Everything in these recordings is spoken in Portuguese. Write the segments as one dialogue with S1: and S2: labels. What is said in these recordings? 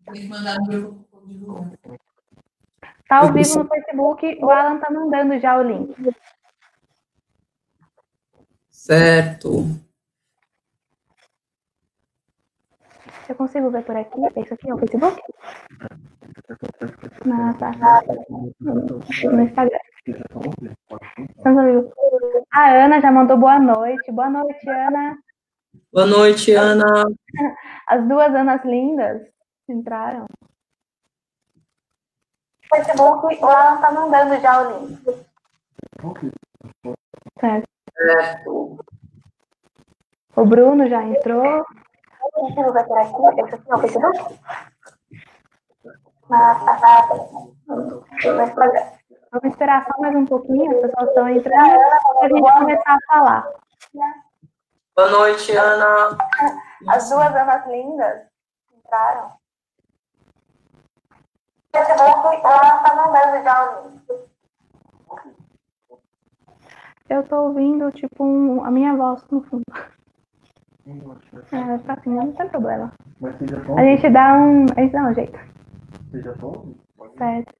S1: Tem que mandar no grupo divulgar.
S2: Tá ao vivo no Facebook, o Alan tá mandando já o link.
S1: Certo.
S2: Eu consigo ver por aqui? Isso aqui é o Facebook? Ah, tá. No Instagram. A Ana já mandou boa noite. Boa noite, Ana.
S1: Boa noite, Ana.
S2: As duas Anas lindas entraram. No Facebook, o Alan tá mandando já o link. Certo. O Bruno já entrou. Consigo ver por aqui? Esse aqui é o Facebook? Vamos esperar só mais um pouquinho, as pessoas estão entrando, para a gente começar a falar.
S1: Boa noite, Ana.
S2: As duas Anas lindas entraram. Ela está mandando já o link. Eu tô ouvindo, tipo, a minha voz no fundo. Tá assim, não tem problema. A gente dá um jeito. Certo.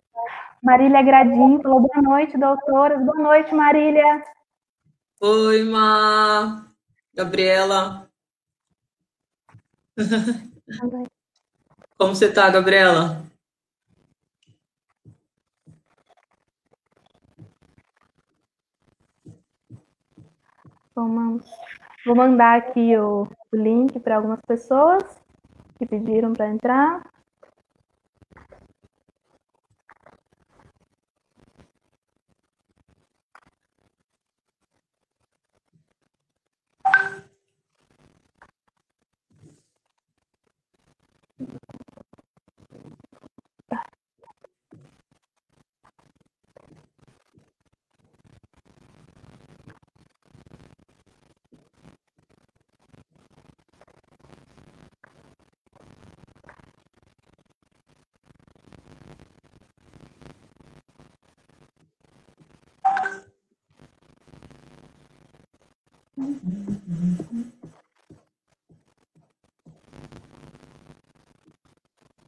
S2: Marília Gradinho falou boa noite, doutoras. Boa noite, Marília.
S1: Oi, Ma. Gabriela. Como você tá, Gabriela?
S2: Vou mandar aqui o link para algumas pessoas que pediram para entrar.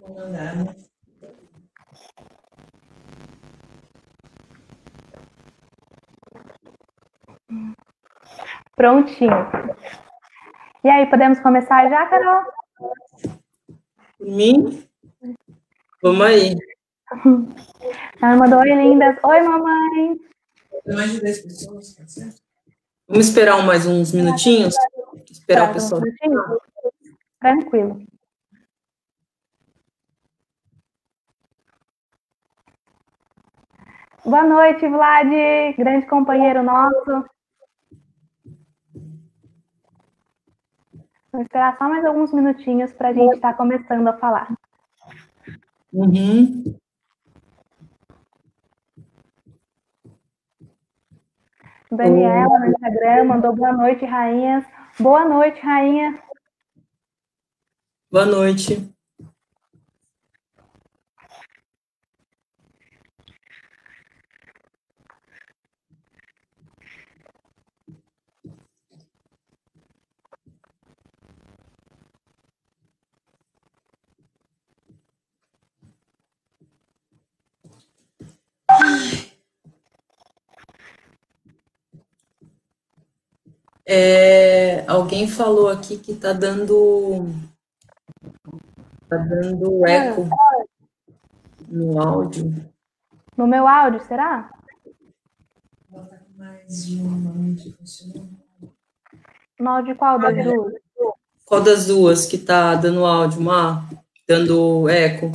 S1: Vou mandar, né?
S2: Prontinho. E aí, podemos começar já, Carol?
S1: Por mim? Vamos aí.
S2: Ela mandou oi, lindas. Oi, mamãe.
S1: Tem mais de 10 pessoas, tá certo? Vamos esperar mais uns minutinhos? Esperar o pessoal.
S2: Tranquilo. Boa noite, Vlad, grande companheiro nosso. Vamos esperar só mais alguns minutinhos para a gente estar começando a falar. Daniela no Instagram mandou boa noite, rainhas. Boa noite, rainha.
S1: Boa noite. Alguém falou aqui que tá dando eco no áudio.
S2: No meu áudio, será?
S1: Mais de uma mente funcionando.
S2: No áudio qual das duas?
S1: Qual das duas que tá dando áudio, Ma? Dando eco?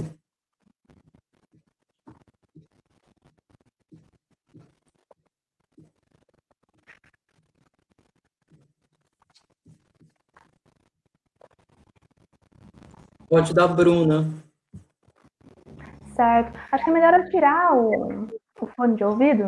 S1: Pode da Bruna.
S2: Certo. Acho que é melhor eu tirar o fone de ouvido.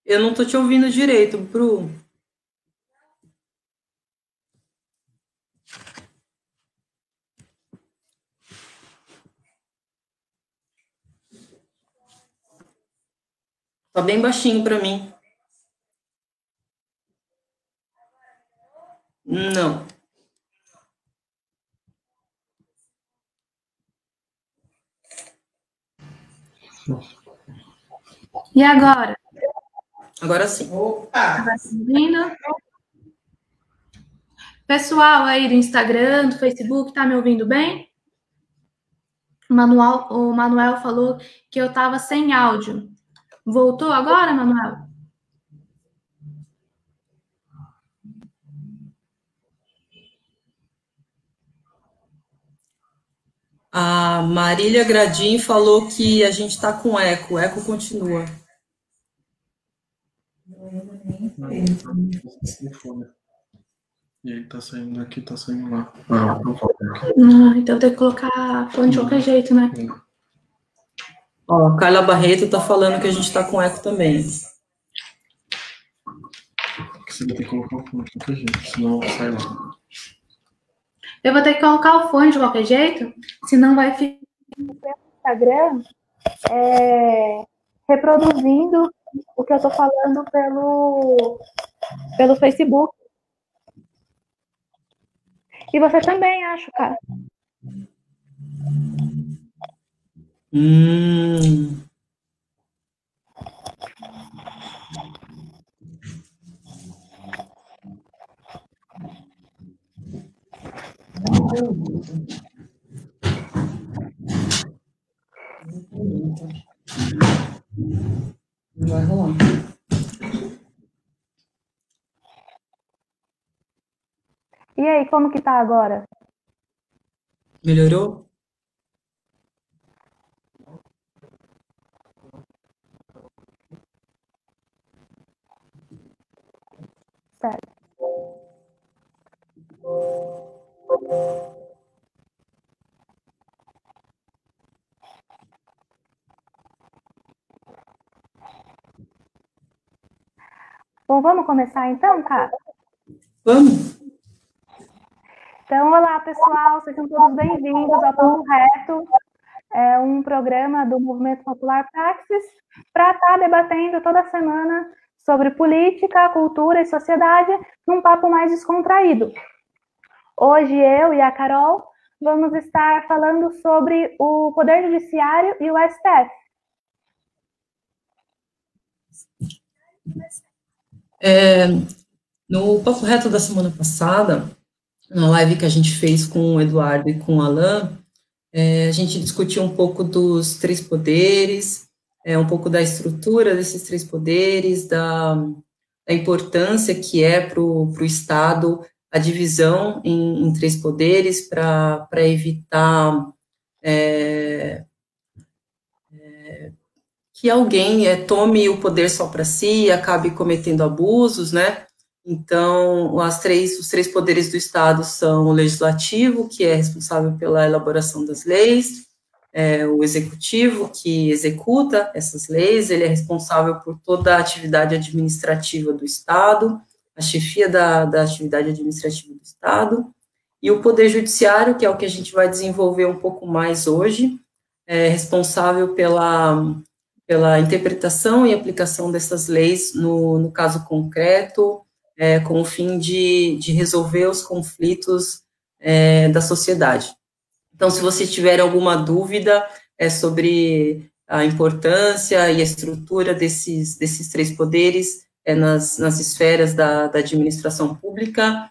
S1: Eu não estou te ouvindo direito, Bru. Tá bem baixinho para mim. Não.
S2: E agora?
S1: Agora sim.
S2: Agora tá me ouvindo? Pessoal aí do Instagram, do Facebook, tá me ouvindo bem? O Manuel falou que eu estava sem áudio. Voltou agora, Manuel?
S1: A Marília Gradim falou que a gente está com eco. O eco continua.
S3: E aí tá saindo aqui, tá saindo lá.
S2: Então tem que colocar fone de qualquer jeito, né?
S1: Ó, a Carla Barreto tá falando que a gente tá com eco também.
S3: Você vai ter que colocar o fone de qualquer jeito, senão sai lá.
S2: Eu vou ter que colocar o fone de qualquer jeito, senão vai ficar no Instagram reproduzindo o que eu tô falando pelo Facebook. E você também, acho, cara.
S1: Vai rolar.
S2: E aí, como que tá agora?
S1: Melhorou?
S2: Certo. Bom, vamos começar então, cara?
S1: Vamos?
S2: Então, olá, pessoal, sejam todos bem-vindos ao Papo Reto, um programa do Movimento Popular Praxis, para estar debatendo toda semana sobre política, cultura e sociedade, num papo mais descontraído. Hoje, eu e a Carol vamos estar falando sobre o Poder Judiciário e o STF.
S1: No Papo Reto da semana passada, na live que a gente fez com o Eduardo e com o Alan, a gente discutiu um pouco dos três poderes, um pouco da estrutura desses três poderes, da importância que é para o Estado a divisão em três poderes para evitar que alguém tome o poder só para si e acabe cometendo abusos, né? Então, os três poderes do Estado são o legislativo, que é responsável pela elaboração das leis, o executivo, que executa essas leis, ele é responsável por toda a atividade administrativa do Estado, a chefia da atividade administrativa do Estado, e o poder judiciário, que é o que a gente vai desenvolver um pouco mais hoje, é responsável pela interpretação e aplicação dessas leis no caso concreto, com o fim de resolver os conflitos da sociedade. Então, se vocês tiverem alguma dúvida sobre a importância e a estrutura desses três poderes nas esferas da administração pública,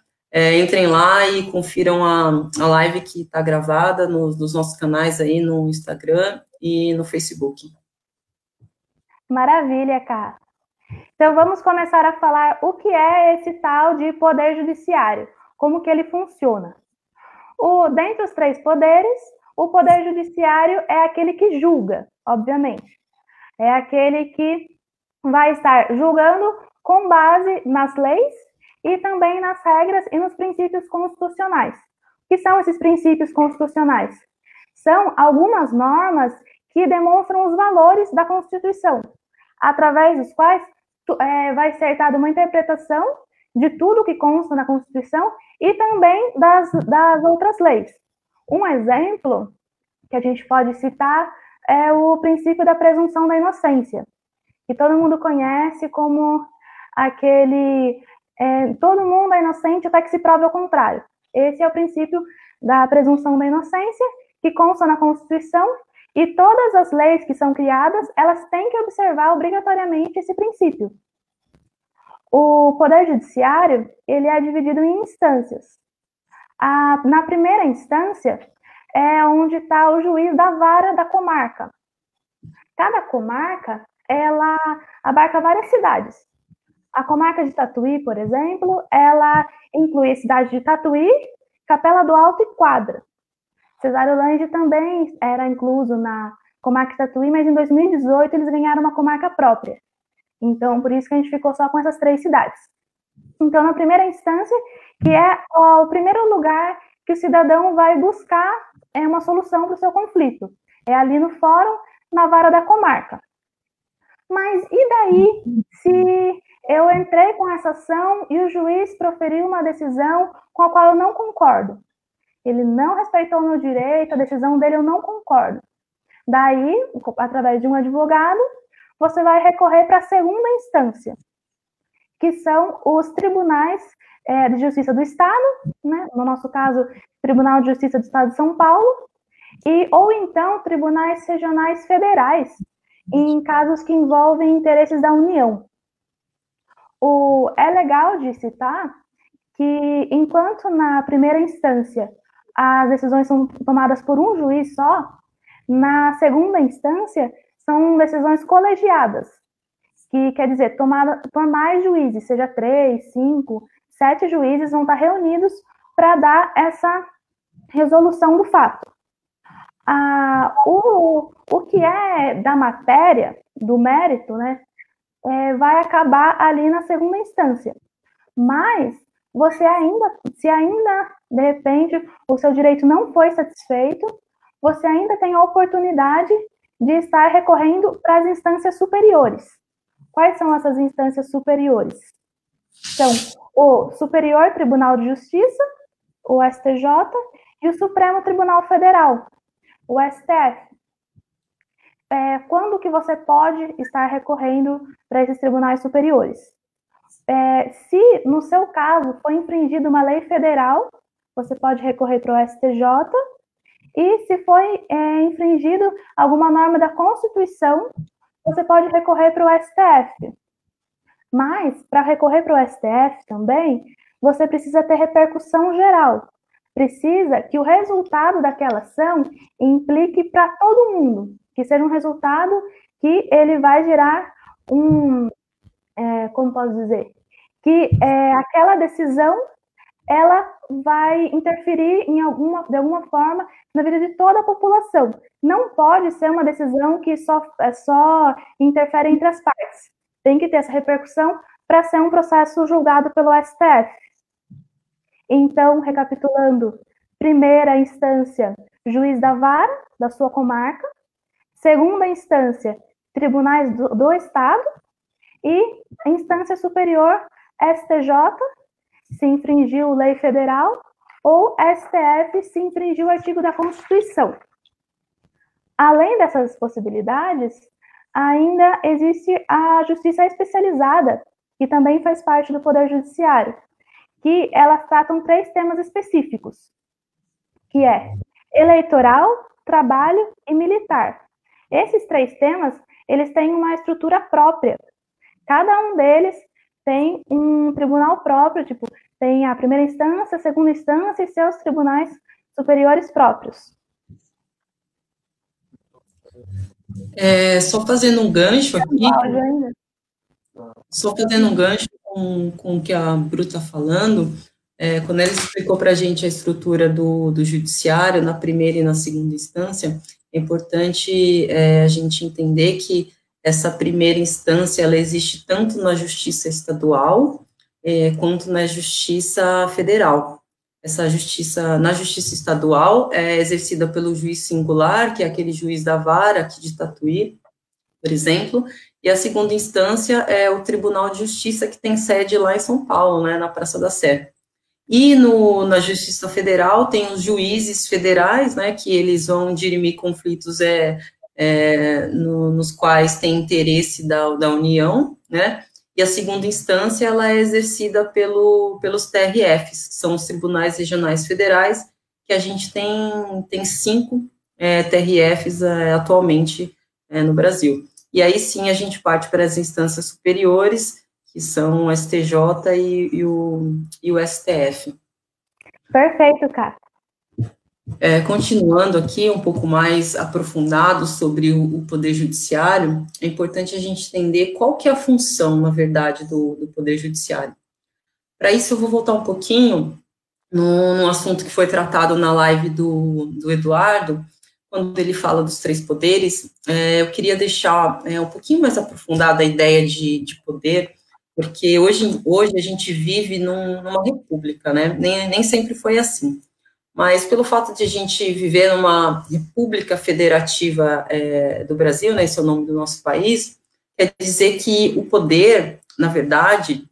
S1: entrem lá e confiram a live que está gravada nos nossos canais aí no Instagram e no Facebook.
S2: Maravilha, cara. Então, vamos começar a falar o que é esse tal de poder judiciário, como que ele funciona. Dentre os três poderes, o poder judiciário é aquele que julga, obviamente. É aquele que vai estar julgando com base nas leis e também nas regras e nos princípios constitucionais. O que são esses princípios constitucionais? São algumas normas que demonstram os valores da Constituição, através dos quais vai ser dada uma interpretação de tudo que consta na Constituição e também das outras leis. Um exemplo que a gente pode citar é o princípio da presunção da inocência, que todo mundo conhece como aquele todo mundo é inocente até que se prove ao contrário. Esse é o princípio da presunção da inocência, que consta na Constituição, e todas as leis que são criadas, elas têm que observar obrigatoriamente esse princípio. O Poder Judiciário, ele é dividido em instâncias. Na primeira instância, é onde está o juiz da vara da comarca. Cada comarca, ela abarca várias cidades. A comarca de Tatuí, por exemplo, ela inclui a cidade de Tatuí, Capela do Alto e Quadra. Cesário Lange também era incluso na comarca de Tatuí, mas em 2018 eles ganharam uma comarca própria. Então, por isso que a gente ficou só com essas 3 cidades. Então, na primeira instância, que é o primeiro lugar que o cidadão vai buscar uma solução para o seu conflito. É ali no fórum, na vara da comarca. Mas e daí, se eu entrei com essa ação e o juiz proferiu uma decisão com a qual eu não concordo? Ele não respeitou o meu direito, a decisão dele eu não concordo. Daí, através de um advogado, você vai recorrer para a segunda instância, que são os tribunais de justiça do Estado, né? No nosso caso, Tribunal de Justiça do Estado de São Paulo, ou então tribunais regionais federais, em casos que envolvem interesses da União. É legal de citar que, enquanto na primeira instância as decisões são tomadas por um juiz só, na segunda instância são decisões colegiadas, que quer dizer, tomada por mais juízes, seja 3, 5, 7 juízes vão estar reunidos para dar essa resolução do fato. O que é da matéria, do mérito, né, vai acabar ali na segunda instância. Mas se ainda, de repente, o seu direito não foi satisfeito, você ainda tem a oportunidade de estar recorrendo para as instâncias superiores. Quais são essas instâncias superiores? São o Superior Tribunal de Justiça, o STJ, e o Supremo Tribunal Federal, o STF. Quando que você pode estar recorrendo para esses tribunais superiores? Se, no seu caso, foi infringida uma lei federal, você pode recorrer para o STJ, e se foi infringido alguma norma da Constituição, você pode recorrer para o STF. Mas, para recorrer para o STF também, você precisa ter repercussão geral. Precisa que o resultado daquela ação implique para todo mundo, que seja um resultado que ele vai gerar como posso dizer, que aquela decisão, ela vai interferir de alguma forma na vida de toda a população. Não pode ser uma decisão que só interfere entre as partes. Tem que ter essa repercussão para ser um processo julgado pelo STF. Então, recapitulando, primeira instância, juiz da vara, da sua comarca. Segunda instância, tribunais do Estado. E instância superior, STJ, se infringiu lei federal, ou STF, se infringiu o artigo da Constituição. Além dessas possibilidades, ainda existe a justiça especializada, que também faz parte do Poder Judiciário, que elas tratam 3 temas específicos, que é eleitoral, trabalho e militar. Esses 3 temas, eles têm uma estrutura própria. Cada um deles tem um tribunal próprio, tem a primeira instância, a segunda instância e seus tribunais superiores próprios.
S1: Só fazendo um gancho aqui, com o que a Bru está falando, quando ela explicou para a gente a estrutura do judiciário na primeira e na segunda instância, é importante a gente entender que essa primeira instância, ela existe tanto na justiça estadual, quanto na justiça federal. Na justiça estadual, é exercida pelo juiz singular, que é aquele juiz da vara aqui de Tatuí, por exemplo, e a segunda instância é o Tribunal de Justiça, que tem sede lá em São Paulo, né, na Praça da Sé. E na Justiça Federal tem os juízes federais, né, que eles vão dirimir conflitos nos quais tem interesse da União, né, e a segunda instância ela é exercida pelos TRFs, que são os Tribunais Regionais Federais, que a gente tem 5 TRFs atualmente no Brasil. E aí sim a gente parte para as instâncias superiores, que são o STJ e o STF.
S2: Perfeito, Ká.
S1: Continuando aqui, um pouco mais aprofundado sobre o Poder Judiciário, é importante a gente entender qual que é a função, na verdade, do Poder Judiciário. Para isso, eu vou voltar um pouquinho num assunto que foi tratado na live do Eduardo, quando ele fala dos 3 poderes. Eu queria deixar um pouquinho mais aprofundada a ideia de poder, porque hoje a gente vive numa república, né? Nem sempre foi assim. Mas pelo fato de a gente viver numa república federativa do Brasil, né, esse é o nome do nosso país, quer dizer que o poder, na verdade,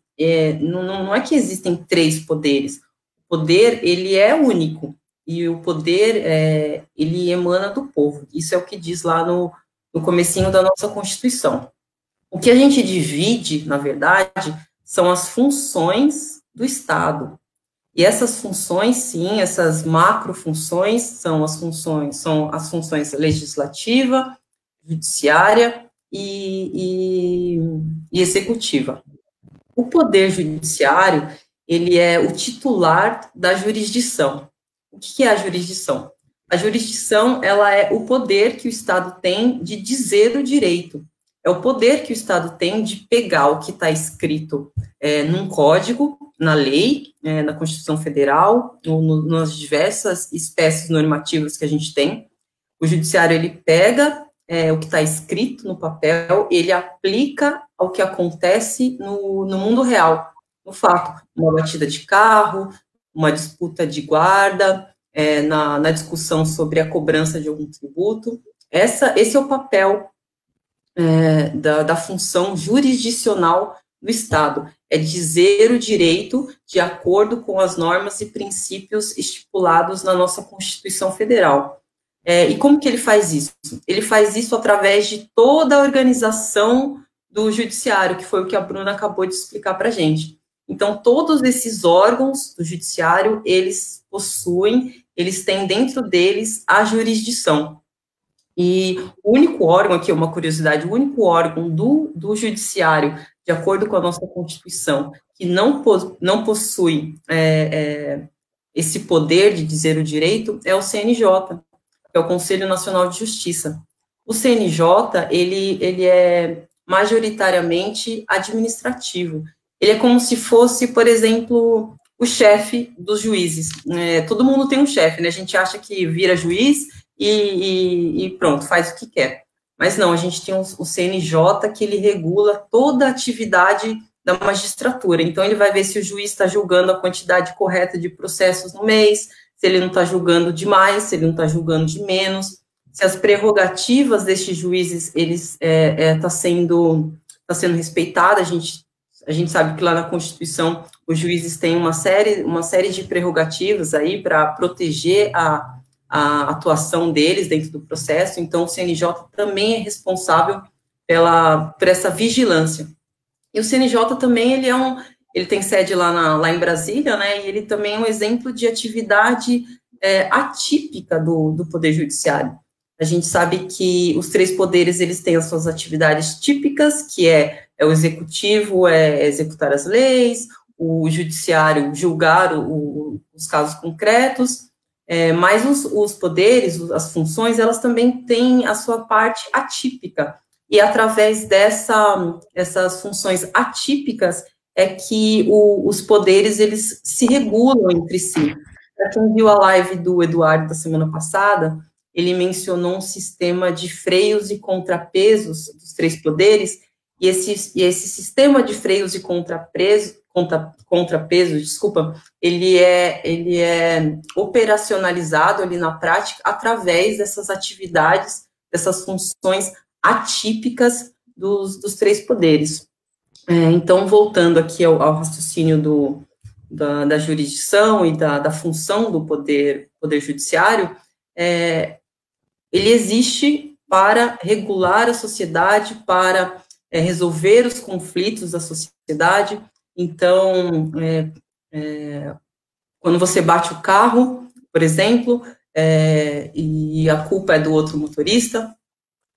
S1: não é que existem 3 poderes. O poder, ele é único, e o poder, ele emana do povo. Isso é o que diz lá no comecinho da nossa Constituição. O que a gente divide, na verdade, são as funções do Estado. E essas funções, sim, essas macrofunções, são as funções legislativa, judiciária e executiva. O Poder Judiciário, ele é o titular da jurisdição. O que é a jurisdição? A jurisdição, ela é o poder que o Estado tem de dizer o direito. É o poder que o Estado tem de pegar o que está escrito num código, na lei, na Constituição Federal, ou nas diversas espécies normativas que a gente tem. O judiciário, ele pega o que está escrito no papel, ele aplica ao que acontece no mundo real, no fato, uma batida de carro, uma disputa de guarda, na discussão sobre a cobrança de algum tributo. Esse é o papel da função jurisdicional do Estado, é dizer o direito de acordo com as normas e princípios estipulados na nossa Constituição Federal. E como que ele faz isso? Ele faz isso através de toda a organização do judiciário, que foi o que a Bruna acabou de explicar para a gente. Então, todos esses órgãos do judiciário, eles têm dentro deles a jurisdição. E o único órgão, aqui é uma curiosidade, o único órgão do judiciário, de acordo com a nossa Constituição, que não possui esse poder de dizer o direito, é o CNJ, que é o Conselho Nacional de Justiça. O CNJ, ele é majoritariamente administrativo. Ele é como se fosse, por exemplo, o chefe dos juízes. Todo mundo tem um chefe, né? A gente acha que vira juiz e pronto, faz o que quer. Mas não, a gente tem o CNJ, que ele regula toda a atividade da magistratura. Então, ele vai ver se o juiz está julgando a quantidade correta de processos no mês, se ele não está julgando demais, se ele não está julgando de menos, se as prerrogativas destes juízes está sendo respeitada. A gente sabe que lá na Constituição os juízes têm uma série de prerrogativas aí para proteger a atuação deles dentro do processo. Então, o CNJ também é responsável por essa vigilância. E o CNJ também, ele tem sede lá em Brasília, né, e ele também é um exemplo de atividade atípica do Poder Judiciário. A gente sabe que os 3 poderes, eles têm as suas atividades típicas, que é o executivo, executar as leis, o judiciário julgar os casos concretos, mas os poderes, as funções, elas também têm a sua parte atípica, e através dessas funções atípicas é que os poderes, eles se regulam entre si. Para quem viu a live do Eduardo da semana passada, ele mencionou um sistema de freios e contrapesos dos 3 poderes, e esse sistema de freios e contrapesos, ele é operacionalizado ali na prática através dessas atividades, dessas funções atípicas dos três poderes. Então, voltando aqui ao raciocínio da jurisdição e da função do poder judiciário, ele existe para regular a sociedade, para resolver os conflitos da sociedade. Então, quando você bate o carro, por exemplo, e a culpa é do outro motorista,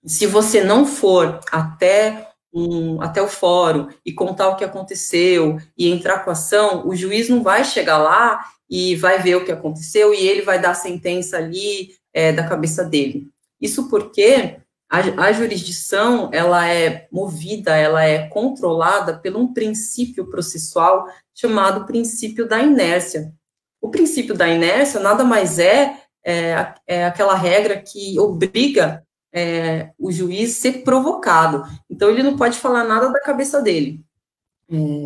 S1: se você não for até o fórum e contar o que aconteceu e entrar com a ação, o juiz não vai chegar lá e vai ver o que aconteceu e ele vai dar a sentença ali da cabeça dele. Isso porque a jurisdição, ela é movida, ela é controlada por um princípio processual chamado princípio da inércia. O princípio da inércia nada mais é aquela regra que obriga o juiz ser provocado. Então, ele não pode falar nada da cabeça dele.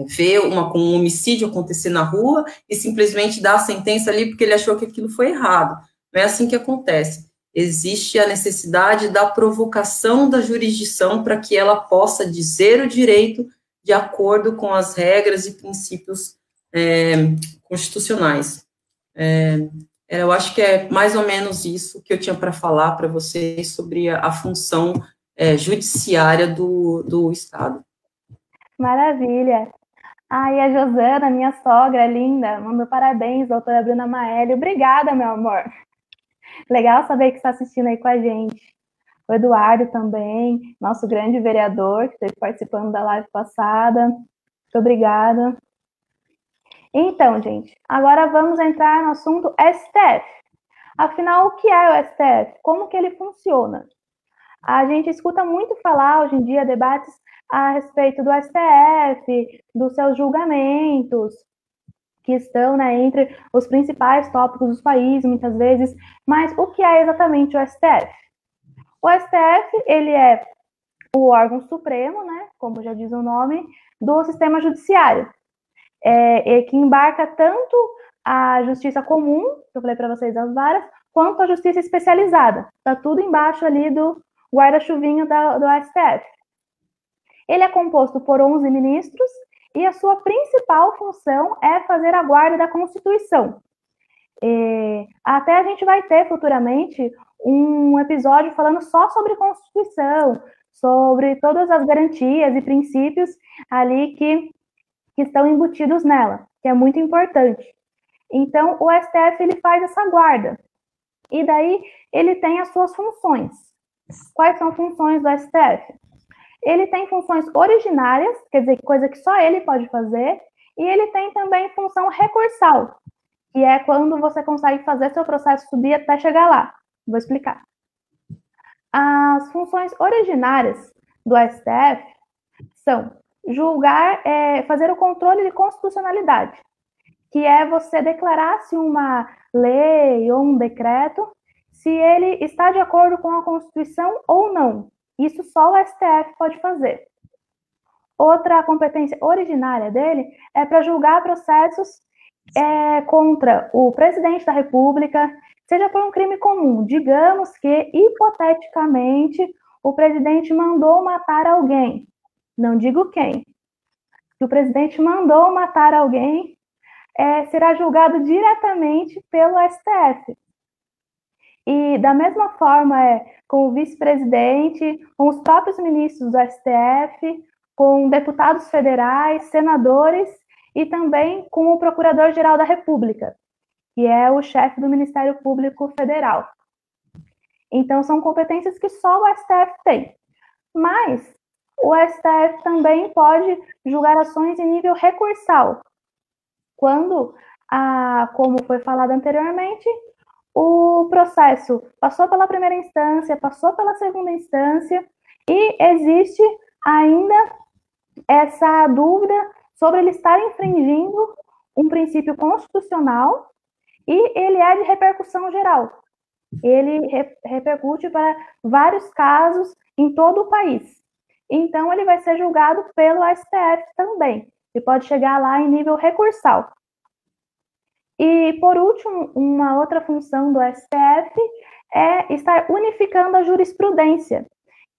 S1: Ver um homicídio acontecer na rua e simplesmente dar a sentença ali porque ele achou que aquilo foi errado. Não é assim que acontece. Existe a necessidade da provocação da jurisdição para que ela possa dizer o direito de acordo com as regras e princípios constitucionais. Eu acho que é mais ou menos isso que eu tinha para falar para vocês sobre a função judiciária do Estado.
S2: Maravilha. E a Josana, minha sogra linda, mandou parabéns, doutora Bruna Maeli. Obrigada, meu amor. Legal saber que está assistindo aí com a gente. O Eduardo também, nosso grande vereador, que esteve participando da live passada. Muito obrigada. Então, gente, agora vamos entrar no assunto STF. Afinal, o que é o STF? Como que ele funciona? A gente escuta muito falar, hoje em dia, debates a respeito do STF, dos seus julgamentos, que estão, né, entre os principais tópicos dos países, muitas vezes. Mas o que é exatamente o STF? O STF, ele é o órgão supremo, né, como já diz o nome, do sistema judiciário. Que embarca tanto a justiça comum, que eu falei para vocês, as varas, quanto a justiça especializada. Está tudo embaixo ali do guarda-chuvinho do STF. Ele é composto por 11 ministros e a sua principal função é fazer a guarda da Constituição. Até a gente vai ter futuramente um episódio falando só sobre Constituição, sobre todas as garantias e princípios ali que estão embutidos nela, que é muito importante. Então, o STF, ele faz essa guarda. E daí, ele tem as suas funções. Quais são as funções do STF? Ele tem funções originárias, quer dizer, coisa que só ele pode fazer, e ele tem também função recursal, que é quando você consegue fazer seu processo subir até chegar lá. Vou explicar. As funções originárias do STF são julgar, fazer o controle de constitucionalidade, que é você declarar se uma lei ou um decreto, se ele está de acordo com a Constituição ou não. Isso só o STF pode fazer. Outra competência originária dele é para julgar processos contra o presidente da República, seja por um crime comum. Digamos que, hipoteticamente, o presidente mandou matar alguém. Não digo quem. Se o presidente mandou matar alguém, será julgado diretamente pelo STF. E da mesma forma com o vice-presidente, com os próprios ministros do STF, com deputados federais, senadores e também com o Procurador-Geral da República, que é o chefe do Ministério Público Federal. Então, são competências que só o STF tem. Mas o STF também pode julgar ações em nível recursal, quando, como foi falado anteriormente, o processo passou pela primeira instância, passou pela segunda instância, e existe ainda essa dúvida sobre ele estar infringindo um princípio constitucional, e ele é de repercussão geral. Ele repercute para vários casos em todo o país. Então, ele vai ser julgado pelo STF também, e pode chegar lá em nível recursal. E, por último, uma outra função do STF é estar unificando a jurisprudência,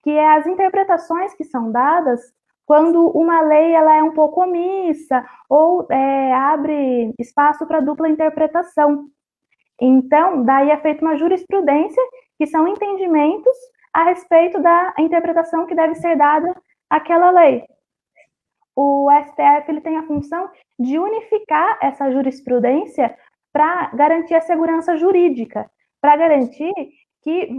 S2: que é as interpretações que são dadas quando uma lei ela é um pouco omissa ou abre espaço para dupla interpretação. Então, daí é feita uma jurisprudência, que são entendimentos a respeito da interpretação que deve ser dada àquela lei. O STF ele tem a função de unificar essa jurisprudência para garantir a segurança jurídica, para garantir que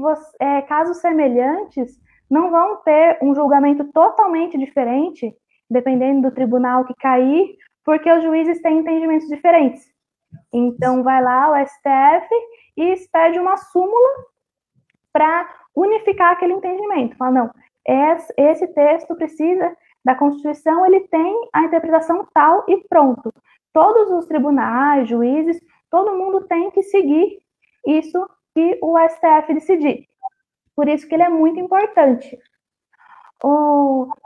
S2: casos semelhantes não vão ter um julgamento totalmente diferente, dependendo do tribunal que cair, porque os juízes têm entendimentos diferentes. Então, vai lá o STF e expede uma súmula para unificar aquele entendimento. Fala, não, esse texto precisa da Constituição, ele tem a interpretação tal e pronto. Todos os tribunais, juízes, todo mundo tem que seguir isso que o STF decidir. Por isso que ele é muito importante.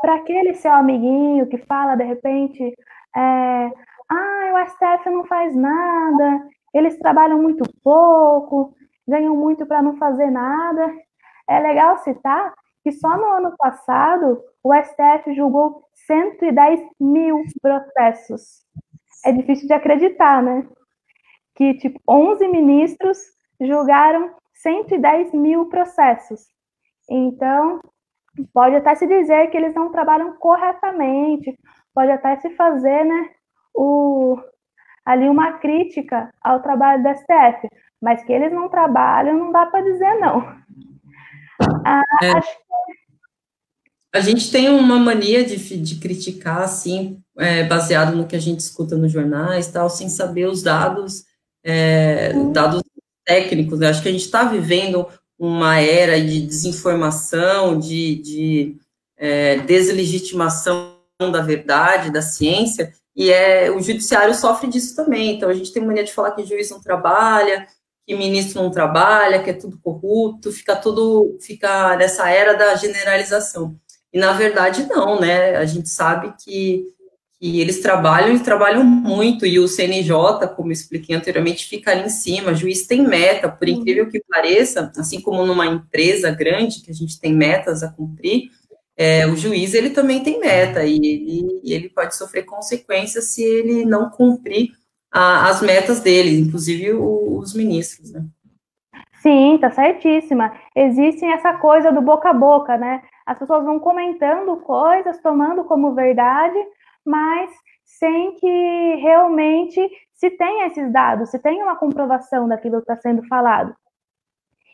S2: Para aquele seu amiguinho que fala, de repente, o STF não faz nada, eles trabalham muito pouco, ganham muito para não fazer nada. É legal citar que só no ano passado o STF julgou 110 mil processos. É difícil de acreditar, né? Que, 11 ministros julgaram 110 mil processos. Então, pode até se dizer que eles não trabalham corretamente, pode até se fazer, né, ali uma crítica ao trabalho do STF, mas que eles não trabalham, não dá para dizer não. Acho que...
S1: A gente tem uma mania de criticar, assim, baseado no que a gente escuta nos jornais, tal, sem saber os dados técnicos, né? Acho que a gente está vivendo uma era de desinformação, de deslegitimação da verdade, da ciência, e o judiciário sofre disso também. Então, a gente tem mania de falar que juiz não trabalha, que ministro não trabalha, que é tudo corrupto, fica nessa era da generalização. E, na verdade, não, né? A gente sabe que eles trabalham muito, e o CNJ, como eu expliquei anteriormente, fica ali em cima. O juiz tem meta, por incrível que pareça, assim como numa empresa grande, que a gente tem metas a cumprir, o juiz, ele também tem meta, e ele pode sofrer consequências se ele não cumprir as metas dele, inclusive os ministros, né?
S2: Sim, tá certíssima. Existe essa coisa do boca a boca, né? As pessoas vão comentando coisas, tomando como verdade, mas sem que realmente se tenha esses dados, se tenha uma comprovação daquilo que está sendo falado.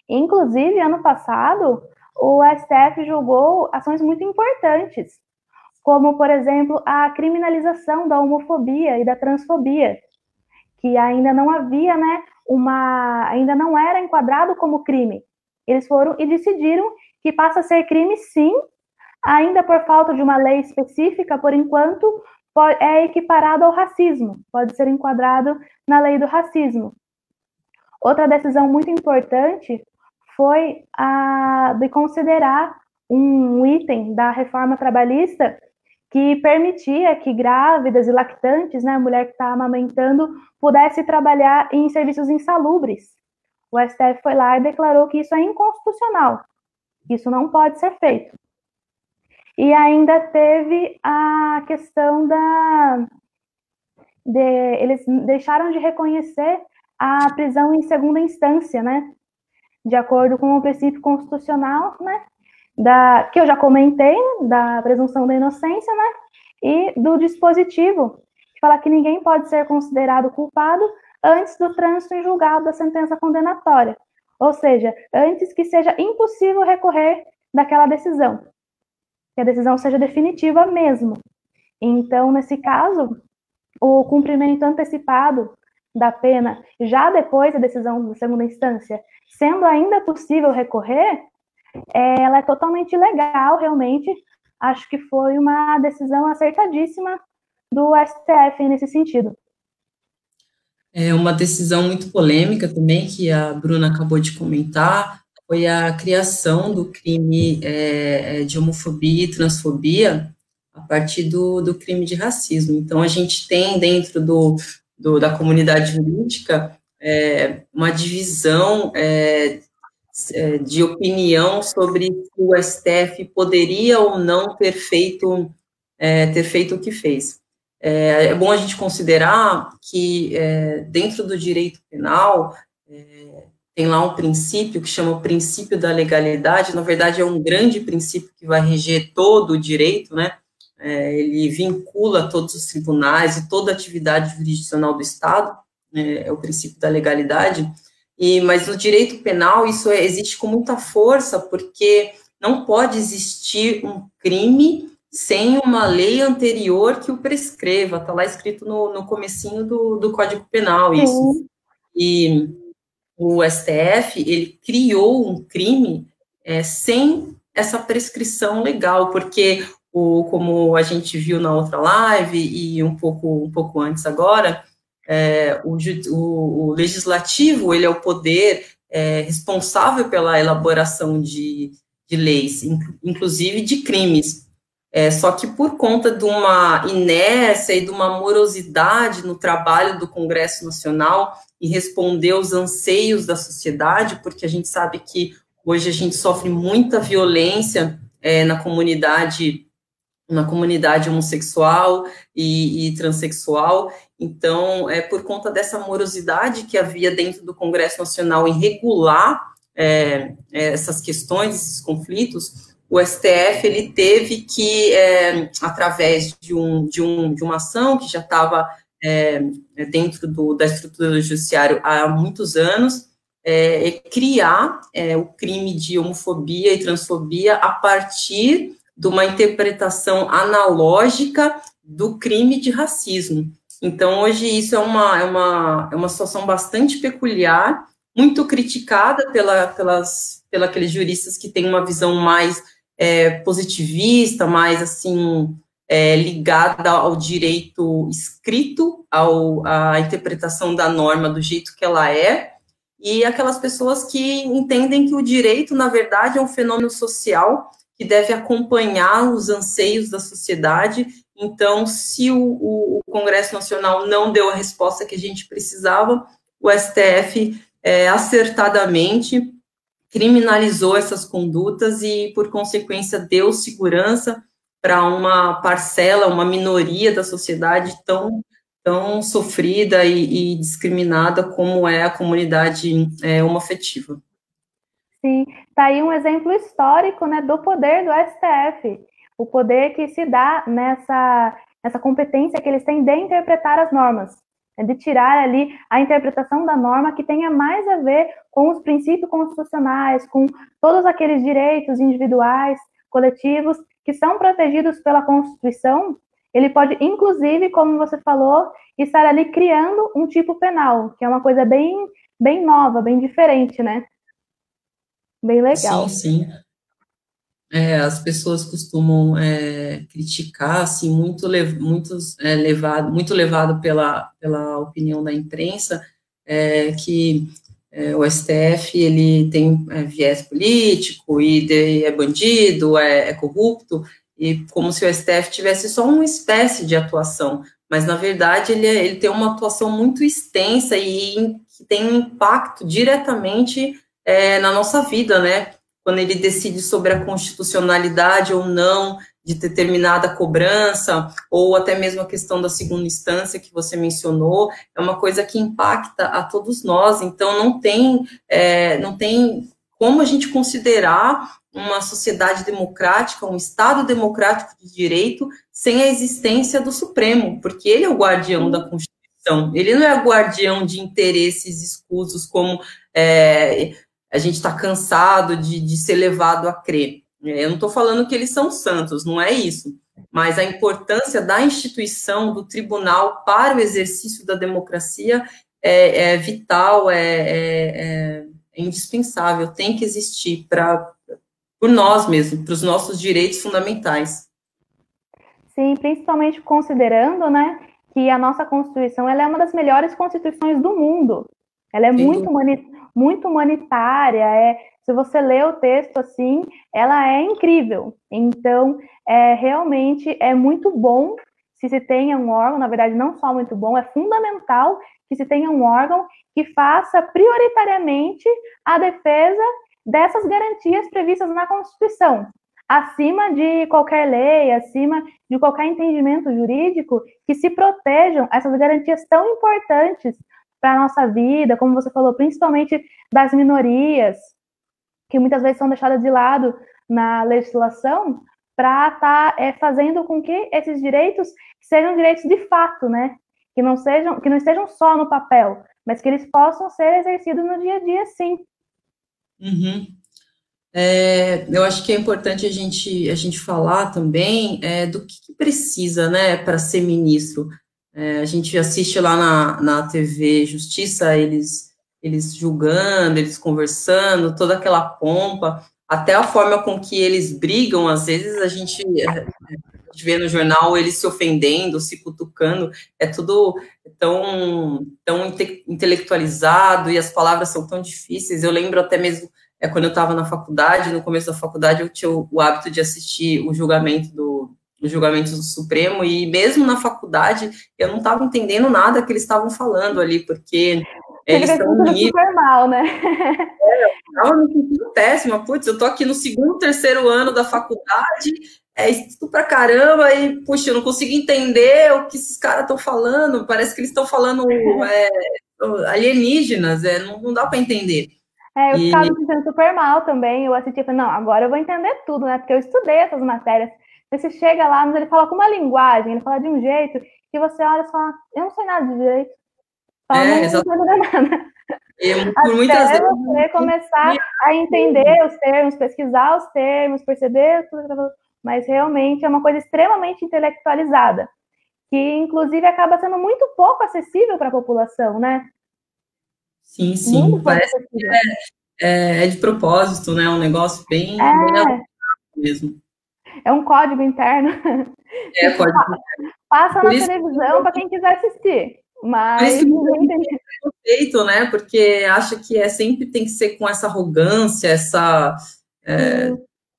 S2: Inclusive, ano passado, o STF julgou ações muito importantes, como, por exemplo, a criminalização da homofobia e da transfobia, que ainda não havia, né, ainda não era enquadrado como crime. Eles foram e decidiram que passa a ser crime, sim, ainda por falta de uma lei específica, por enquanto, é equiparado ao racismo, pode ser enquadrado na lei do racismo. Outra decisão muito importante foi a de considerar um item da reforma trabalhista que permitia que grávidas e lactantes, né, a mulher que está amamentando, pudesse trabalhar em serviços insalubres. O STF foi lá e declarou que isso é inconstitucional, isso não pode ser feito. E ainda teve a questão eles deixaram de reconhecer a prisão em segunda instância, né, de acordo com o princípio constitucional, né, que eu já comentei, né, da presunção da inocência, né, e do dispositivo, que fala que ninguém pode ser considerado culpado antes do trânsito em julgado da sentença condenatória, ou seja, antes que seja impossível recorrer daquela decisão, que a decisão seja definitiva mesmo. Então, nesse caso, o cumprimento antecipado da pena, já depois da decisão da segunda instância, sendo ainda possível recorrer, ela é totalmente legal, realmente. Acho que foi uma decisão acertadíssima do STF nesse sentido.
S1: É uma decisão muito polêmica também, que a Bruna acabou de comentar, foi a criação do crime de homofobia e transfobia a partir do crime de racismo. Então, a gente tem dentro da comunidade jurídica uma divisão de opinião sobre se o STF poderia ou não ter feito o que fez. É bom a gente considerar que, dentro do direito penal, tem lá um princípio que chama o princípio da legalidade. Na verdade, é um grande princípio que vai reger todo o direito, né? Ele vincula todos os tribunais e toda a atividade jurisdicional do Estado, é o princípio da legalidade. Mas no direito penal isso existe com muita força, porque não pode existir um crime sem uma lei anterior que o prescreva. Está lá escrito no comecinho do Código Penal isso. E o STF, ele criou um crime sem essa prescrição legal, porque, como a gente viu na outra live e um pouco antes agora, o legislativo, ele é o poder responsável pela elaboração de leis, inclusive de crimes. Só que por conta de uma inércia e de uma morosidade no trabalho do Congresso Nacional e responder aos anseios da sociedade, porque a gente sabe que hoje a gente sofre muita violência na comunidade homossexual e transexual. Então, por conta dessa morosidade que havia dentro do Congresso Nacional em regular essas questões, esses conflitos, o STF ele teve que, através de uma ação que já estava dentro da estrutura do judiciário há muitos anos, criar o crime de homofobia e transfobia a partir de uma interpretação analógica do crime de racismo. Então, hoje, isso é uma situação bastante peculiar, muito criticada pelos aqueles juristas que têm uma visão mais positivista, mais, assim, ligada ao direito escrito, à interpretação da norma do jeito que ela é, e aquelas pessoas que entendem que o direito, na verdade, é um fenômeno social que deve acompanhar os anseios da sociedade. Então, se o Congresso Nacional não deu a resposta que a gente precisava, o STF acertadamente criminalizou essas condutas e, por consequência, deu segurança para uma parcela, uma minoria da sociedade tão sofrida e discriminada como é a comunidade homoafetiva.
S2: Sim, está aí um exemplo histórico, né, do poder do STF, o poder que se dá nessa competência que eles têm de interpretar as normas, de tirar ali a interpretação da norma que tenha mais a ver com os princípios constitucionais, com todos aqueles direitos individuais, coletivos, que são protegidos pela Constituição. Ele pode, inclusive, como você falou, estar ali criando um tipo penal, que é uma coisa bem, bem nova, bem diferente, né? Bem legal.
S1: Sim, sim. As pessoas costumam criticar, assim, muito levado pela opinião da imprensa, que o STF ele tem viés político e é bandido, é corrupto, e como se o STF tivesse só uma espécie de atuação, mas na verdade ele tem uma atuação muito extensa e que tem um impacto diretamente na nossa vida, né? Quando ele decide sobre a constitucionalidade ou não de determinada cobrança, ou até mesmo a questão da segunda instância que você mencionou, é uma coisa que impacta a todos nós. Então, não tem como a gente considerar uma sociedade democrática, um Estado democrático de direito, sem a existência do Supremo, porque ele é o guardião da Constituição, ele não é o guardião de interesses escusos como a gente está cansado de ser levado a crer. Eu não estou falando que eles são santos, não é isso, mas a importância da instituição, do tribunal para o exercício da democracia é vital, é indispensável, tem que existir por nós mesmos, para os nossos direitos fundamentais.
S2: Sim, principalmente considerando, né, que a nossa Constituição ela é uma das melhores constituições do mundo. Ela é muito humanitária, se você lê o texto assim, ela é incrível. Então, realmente é muito bom se tenha um órgão, na verdade não só muito bom, é fundamental que se tenha um órgão que faça prioritariamente a defesa dessas garantias previstas na Constituição, acima de qualquer lei, acima de qualquer entendimento jurídico, que se protejam essas garantias tão importantes para a nossa vida, como você falou, principalmente das minorias, que muitas vezes são deixadas de lado na legislação, para estar fazendo com que esses direitos sejam direitos de fato, né? Que não estejam só no papel, mas que eles possam ser exercidos no dia a dia, sim.
S1: Uhum. Eu acho que é importante a gente falar também do que precisa, né, para ser ministro. A gente assiste lá na TV Justiça, eles julgando, eles conversando, toda aquela pompa, até a forma com que eles brigam, às vezes a gente vê no jornal eles se ofendendo, se cutucando, é tudo tão intelectualizado e as palavras são tão difíceis. Eu lembro até mesmo quando eu estava na faculdade, no começo da faculdade, eu tinha o hábito de assistir os julgamentos do Supremo, e mesmo na faculdade eu não estava entendendo nada que eles estavam falando ali, porque eles estão
S2: super mal, né?
S1: Eu estava me sentindo péssima, putz, eu tô aqui no segundo, terceiro ano da faculdade, estudo pra caramba, e, puxa, eu não consigo entender o que esses caras estão falando, parece que eles estão falando alienígenas, não dá para entender.
S2: Eu ficava me sentindo super mal também, eu assistia e falei, não, agora eu vou entender tudo, né, porque eu estudei essas matérias. Você chega lá, mas ele fala com uma linguagem, ele fala de um jeito, que você olha e fala, eu não sei nada de direito. Exatamente. Não sei nada.
S1: Por muitas vezes
S2: você começar a entender os termos, pesquisar os termos, perceber tudo, mas realmente é uma coisa extremamente intelectualizada, que inclusive acaba sendo muito pouco acessível para a população, né?
S1: Sim, parece que é de propósito, né? Um negócio bem mesmo.
S2: É um código interno.
S1: Código interno.
S2: Passa na televisão para quem quiser assistir. Mas
S1: ninguém tem preconceito, né? Porque acha que sempre tem que ser com essa arrogância,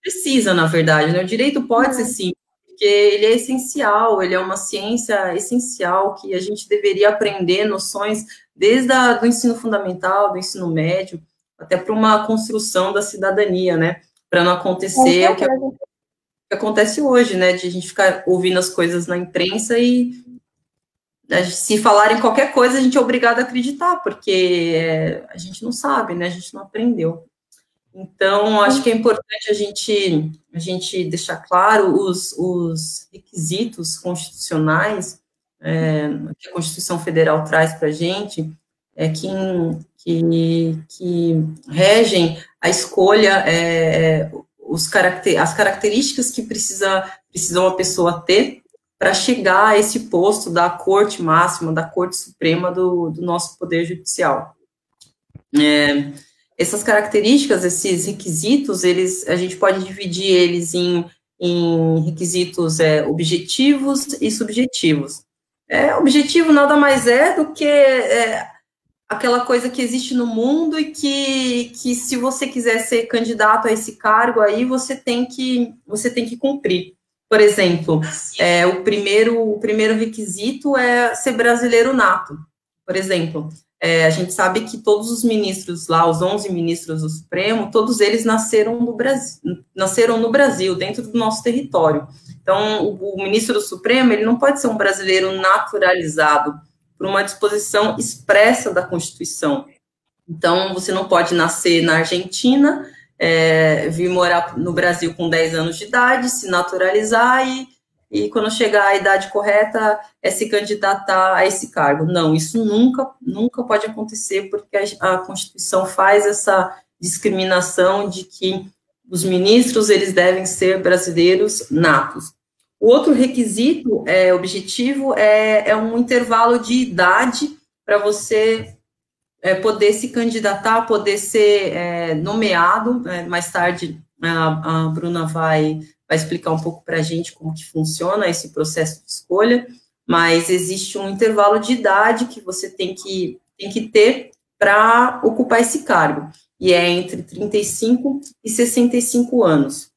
S1: precisa, na verdade, né? O direito pode ser sim, porque ele é essencial, ele é uma ciência essencial que a gente deveria aprender noções desde do ensino fundamental, do ensino médio, até para uma construção da cidadania, né? Para não acontecer o que acontece hoje, né? De a gente ficar ouvindo as coisas na imprensa e se falarem qualquer coisa, a gente é obrigado a acreditar, porque a gente não sabe, né? A gente não aprendeu. Então, acho que é importante a gente deixar claro os requisitos constitucionais que a Constituição Federal traz para a gente, que regem a escolha, as características que precisa uma pessoa ter para chegar a esse posto da Corte Máxima, da Corte Suprema do nosso Poder Judicial. Essas características, esses requisitos, a gente pode dividir eles em requisitos objetivos e subjetivos. Objetivo nada mais é do que aquela coisa que existe no mundo e que se você quiser ser candidato a esse cargo aí, você tem que cumprir. Por exemplo, o primeiro requisito é ser brasileiro nato. Por exemplo, a gente sabe que todos os ministros lá, os 11 ministros do Supremo, todos eles nasceram no Brasil, dentro do nosso território. Então, o ministro do Supremo, ele não pode ser um brasileiro naturalizado por uma disposição expressa da Constituição. Então, você não pode nascer na Argentina, vir morar no Brasil com 10 anos de idade, se naturalizar e quando chegar à idade correta, se candidatar a esse cargo. Não, isso nunca pode acontecer, porque a Constituição faz essa discriminação de que os ministros, eles devem ser brasileiros natos. O outro requisito objetivo é um intervalo de idade para você poder se candidatar, poder ser nomeado. Mais tarde, a Bruna vai explicar um pouco para a gente como que funciona esse processo de escolha, mas existe um intervalo de idade que você tem que ter para ocupar esse cargo, e é entre 35 e 65 anos.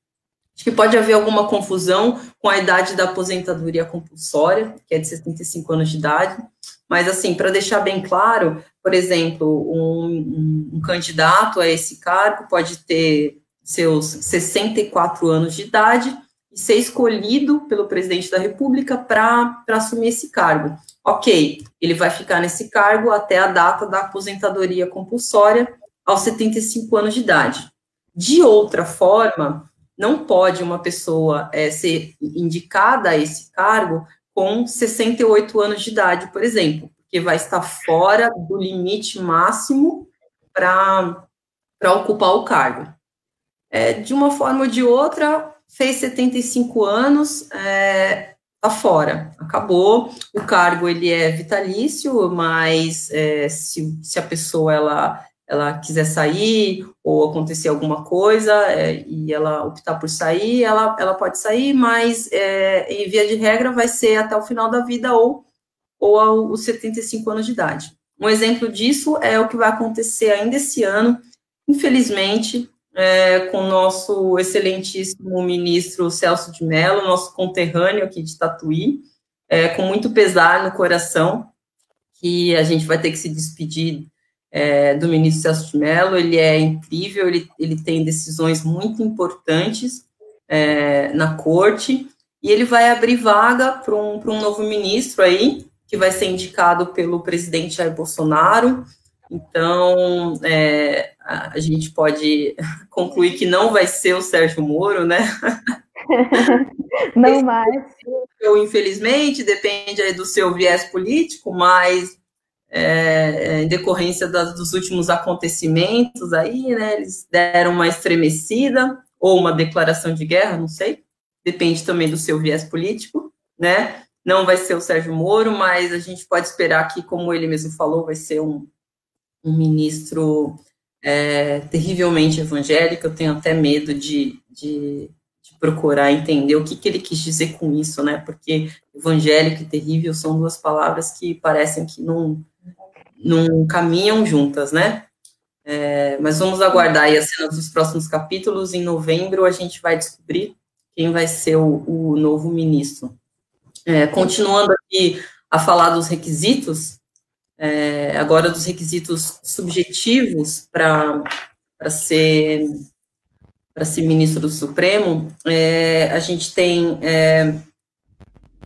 S1: Acho que pode haver alguma confusão com a idade da aposentadoria compulsória, que é de 65 anos de idade. Mas, assim, para deixar bem claro, por exemplo, um candidato a esse cargo pode ter seus 64 anos de idade e ser escolhido pelo presidente da República para assumir esse cargo. Ok, ele vai ficar nesse cargo até a data da aposentadoria compulsória, aos 75 anos de idade. De outra forma, não pode uma pessoa ser indicada a esse cargo com 68 anos de idade, por exemplo, porque vai estar fora do limite máximo para ocupar o cargo. De uma forma ou de outra, fez 75 anos, está fora, acabou. O cargo ele é vitalício, mas se a pessoa ela quiser sair ou acontecer alguma coisa e ela optar por sair, ela pode sair, mas em via de regra vai ser até o final da vida ou aos 75 anos de idade. Um exemplo disso é o que vai acontecer ainda esse ano, infelizmente, com o nosso excelentíssimo ministro Celso de Mello, nosso conterrâneo aqui de Tatuí, com muito pesar no coração, que a gente vai ter que se despedir do ministro Celso de Mello. Ele é incrível, ele tem decisões muito importantes na corte, e ele vai abrir vaga para um novo ministro aí, que vai ser indicado pelo presidente Jair Bolsonaro. Então, a gente pode concluir que não vai ser o Sérgio Moro, né?
S2: Não mais.
S1: Infelizmente, depende aí do seu viés político, mas em decorrência dos últimos acontecimentos aí, né, eles deram uma estremecida, ou uma declaração de guerra, não sei, depende também do seu viés político, né? Não vai ser o Sérgio Moro, mas a gente pode esperar que, como ele mesmo falou, vai ser um ministro terrivelmente evangélico. Eu tenho até medo de procurar entender o que ele quis dizer com isso, né? Porque evangélico e terrível são duas palavras que parecem que não caminham juntas, né? Mas vamos aguardar aí as cenas dos próximos capítulos. Em novembro a gente vai descobrir quem vai ser o novo ministro. Continuando aqui a falar dos requisitos, agora dos requisitos subjetivos para ser ministro do Supremo, a gente tem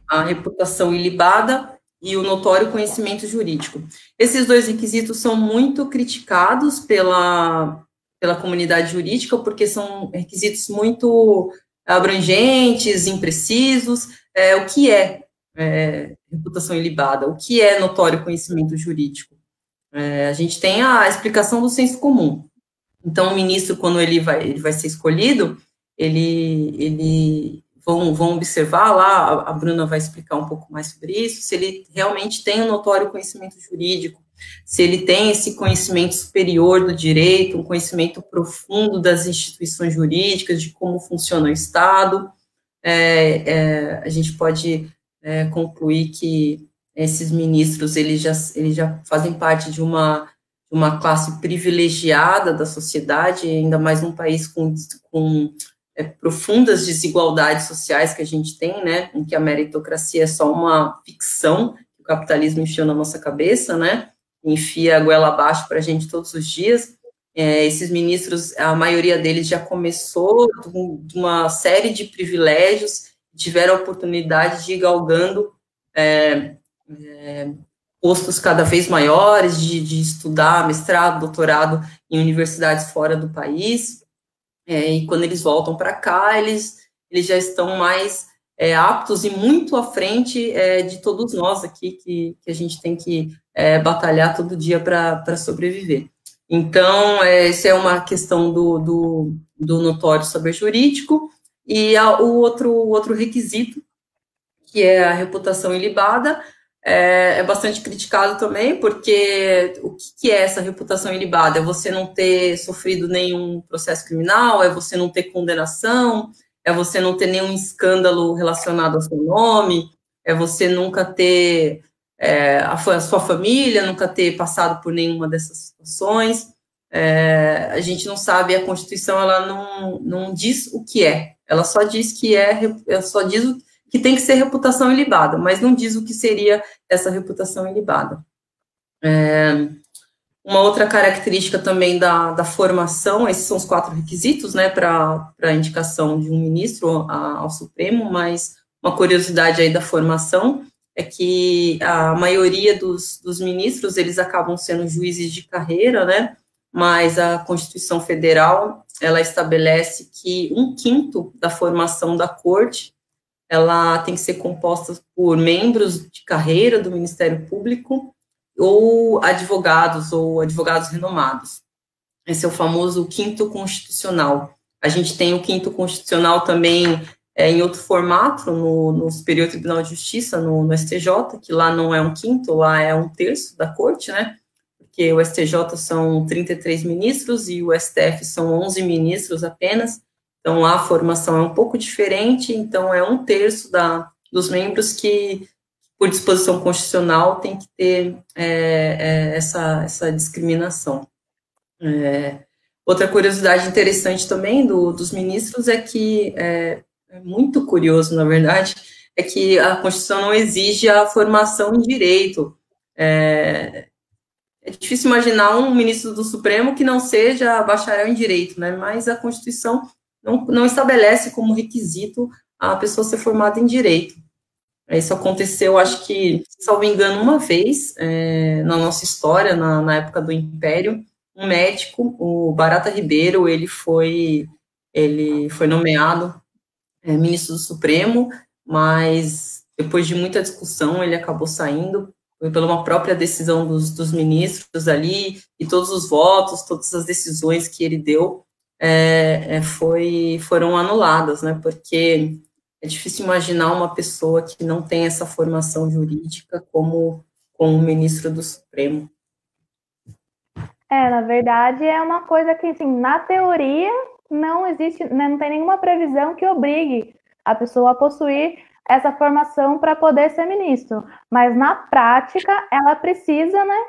S1: a reputação ilibada e o notório conhecimento jurídico. Esses dois requisitos são muito criticados pela comunidade jurídica, porque são requisitos muito abrangentes, imprecisos. O que é reputação ilibada? O que é notório conhecimento jurídico? A gente tem a explicação do senso comum. Então, o ministro, quando ele vai ser escolhido, vão observar lá, a Bruna vai explicar um pouco mais sobre isso, se ele realmente tem um notório conhecimento jurídico, se ele tem esse conhecimento superior do direito, um conhecimento profundo das instituições jurídicas, de como funciona o Estado. A gente pode concluir que esses ministros, eles já fazem parte de uma classe privilegiada da sociedade, ainda mais num país com profundas desigualdades sociais que a gente tem, né, em que a meritocracia é só uma ficção que o capitalismo enfiou na nossa cabeça, né, enfia a goela abaixo para a gente todos os dias. Esses ministros, a maioria deles já começou de uma série de privilégios, tiveram a oportunidade de ir galgando postos cada vez maiores, de estudar mestrado, doutorado em universidades fora do país, e quando eles voltam para cá, eles já estão mais aptos e muito à frente de todos nós aqui, que a gente tem que batalhar todo dia para sobreviver. Então, essa é uma questão do notório saber jurídico, e o outro requisito, que é a reputação ilibada, é bastante criticado também, porque o que é essa reputação ilibada? É você não ter sofrido nenhum processo criminal, é você não ter condenação, é você não ter nenhum escândalo relacionado ao seu nome, é você nunca ter, a sua família, nunca ter passado por nenhuma dessas situações. a gente não sabe, a Constituição ela não diz o que é, ela só diz que ela só diz que tem que ser reputação ilibada, mas não diz o que seria essa reputação ilibada. Uma outra característica também da formação, esses são os 4 requisitos, né, para a indicação de um ministro ao Supremo, mas uma curiosidade aí da formação é que a maioria dos ministros, eles acabam sendo juízes de carreira, né, mas a Constituição Federal, ela estabelece que 1/5 da formação da corte, ela tem que ser composta por membros de carreira do Ministério Público, ou advogados renomados. Esse é o famoso 5º constitucional. A gente tem o 5º constitucional também em outro formato, no Superior Tribunal de Justiça, no STJ, que lá não é 1/5, lá é 1/3 da corte, né? Porque o STJ são 33 ministros e o STF são 11 ministros apenas, então lá a formação é um pouco diferente, então é 1/3 dos membros que, por disposição constitucional, tem que ter essa discriminação. Outra curiosidade interessante também dos ministros é que, é muito curioso, na verdade, é que a Constituição não exige a formação em direito. É difícil imaginar um ministro do Supremo que não seja bacharel em direito, né? Mas a Constituição não estabelece como requisito a pessoa ser formada em direito. Isso aconteceu, acho que, salvo engano, uma vez na nossa história, na época do Império, um médico, o Barata Ribeiro, ele foi nomeado ministro do Supremo, mas depois de muita discussão ele acabou saindo, foi pela uma própria decisão dos ministros ali, e todos os votos, todas as decisões que ele deu foram anuladas, né, porque é difícil imaginar uma pessoa que não tem essa formação jurídica como ministro do Supremo.
S2: Na verdade, é uma coisa que, assim, na teoria, não existe, né, não tem nenhuma previsão que obrigue a pessoa a possuir essa formação para poder ser ministro. Mas, na prática, ela precisa, né,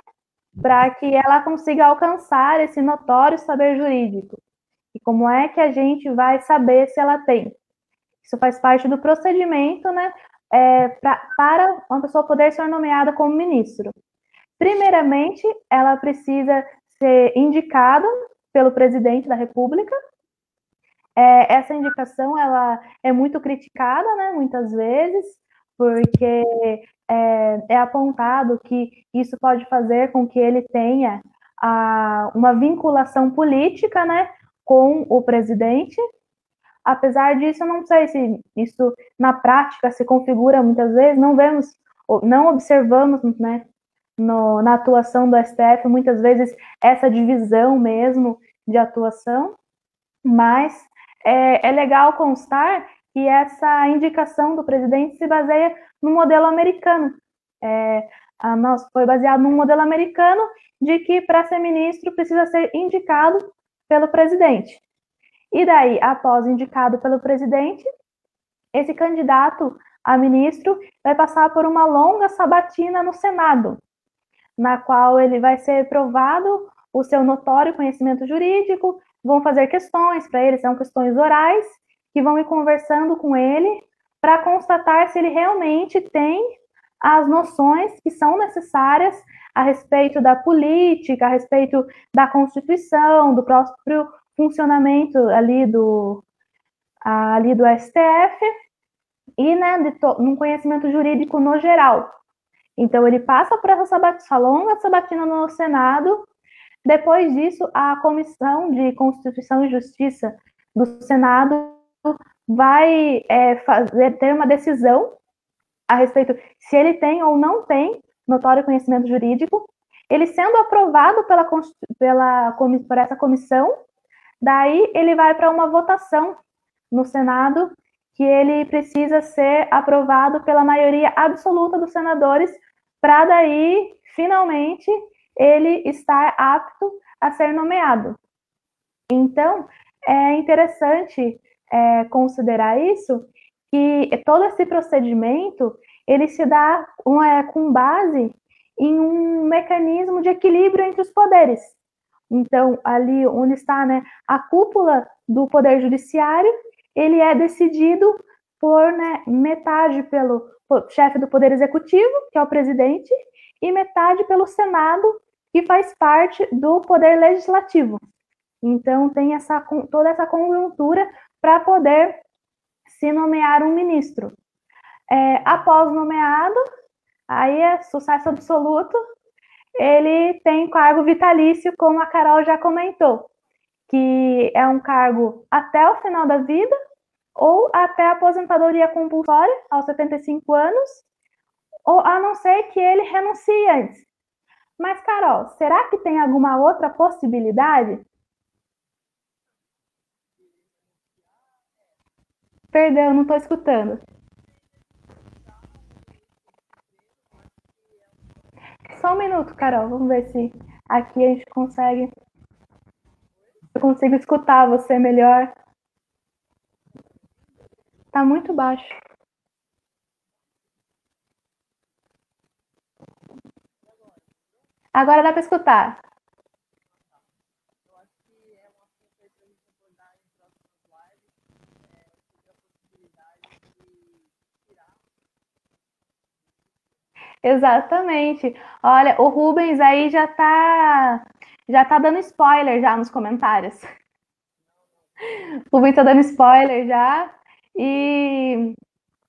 S2: para que ela consiga alcançar esse notório saber jurídico. E como é que a gente vai saber se ela tem? Isso faz parte do procedimento, né, para uma pessoa poder ser nomeada como ministro. Primeiramente, ela precisa ser indicada pelo presidente da República. Essa indicação ela é muito criticada, né, muitas vezes, porque é apontado que isso pode fazer com que ele tenha uma vinculação política, né, com o presidente. Apesar disso, eu não sei se isso na prática se configura muitas vezes, não observamos, né, na atuação do STF, muitas vezes essa divisão mesmo de atuação, mas é legal constar que essa indicação do presidente se baseia no modelo americano. Foi baseado num modelo americano de que para ser ministro precisa ser indicado pelo presidente. E daí, após indicado pelo presidente, esse candidato a ministro vai passar por uma longa sabatina no Senado, na qual ele vai ser provado o seu notório conhecimento jurídico, vão fazer questões para ele, são questões orais, que vão ir conversando com ele para constatar se ele realmente tem as noções que são necessárias a respeito da política, a respeito da Constituição, do próprio funcionamento ali do STF e, né, num conhecimento jurídico no geral. Então, ele passa por essa longa sabatina no Senado. Depois disso, a Comissão de Constituição e Justiça do Senado vai ter uma decisão a respeito se ele tem ou não tem notório conhecimento jurídico. Ele sendo aprovado por essa comissão, daí ele vai para uma votação no Senado, que ele precisa ser aprovado pela maioria absoluta dos senadores, para daí, finalmente, ele estar apto a ser nomeado. Então, é interessante considerar isso, que todo esse procedimento, ele se dá com base em um mecanismo de equilíbrio entre os poderes, Então, ali onde está, né, a cúpula do Poder Judiciário, ele é decidido por, né, metade pelo chefe do Poder Executivo, que é o presidente, e metade pelo Senado, que faz parte do Poder Legislativo. Então, tem toda essa conjuntura para poder se nomear um ministro. Após nomeado, aí é sucesso absoluto, ele tem cargo vitalício, como a Carol já comentou, que é um cargo até o final da vida ou até a aposentadoria compulsória, aos 75 anos, ou a não ser que ele renuncie antes. Mas, Carol, será que tem alguma outra possibilidade? Perdão, não estou escutando. Só um minuto, Carol, vamos ver se aqui a gente consegue. Eu consigo escutar você melhor. Tá muito baixo. Agora dá para escutar. Exatamente. Olha, o Rubens aí já tá dando spoiler já nos comentários. O Rubens tá dando spoiler já.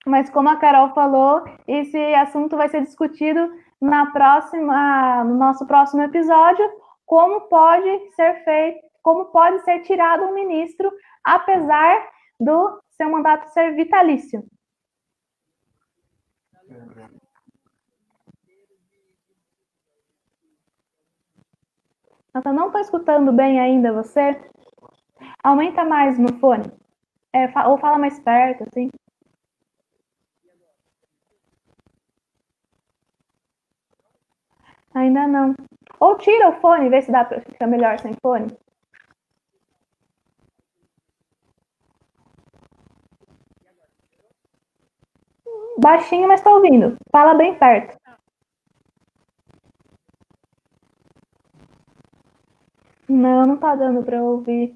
S2: Mas como a Carol falou, esse assunto vai ser discutido no nosso próximo episódio, como pode ser feito, como pode ser tirado um ministro, apesar do seu mandato ser vitalício. Nossa, não estou escutando bem ainda você? Aumenta mais no fone. Ou fala mais perto, assim. Ainda não. Ou tira o fone, vê se dá para ficar melhor sem fone. Baixinho, mas tô ouvindo. Fala bem perto. Não tá dando para ouvir.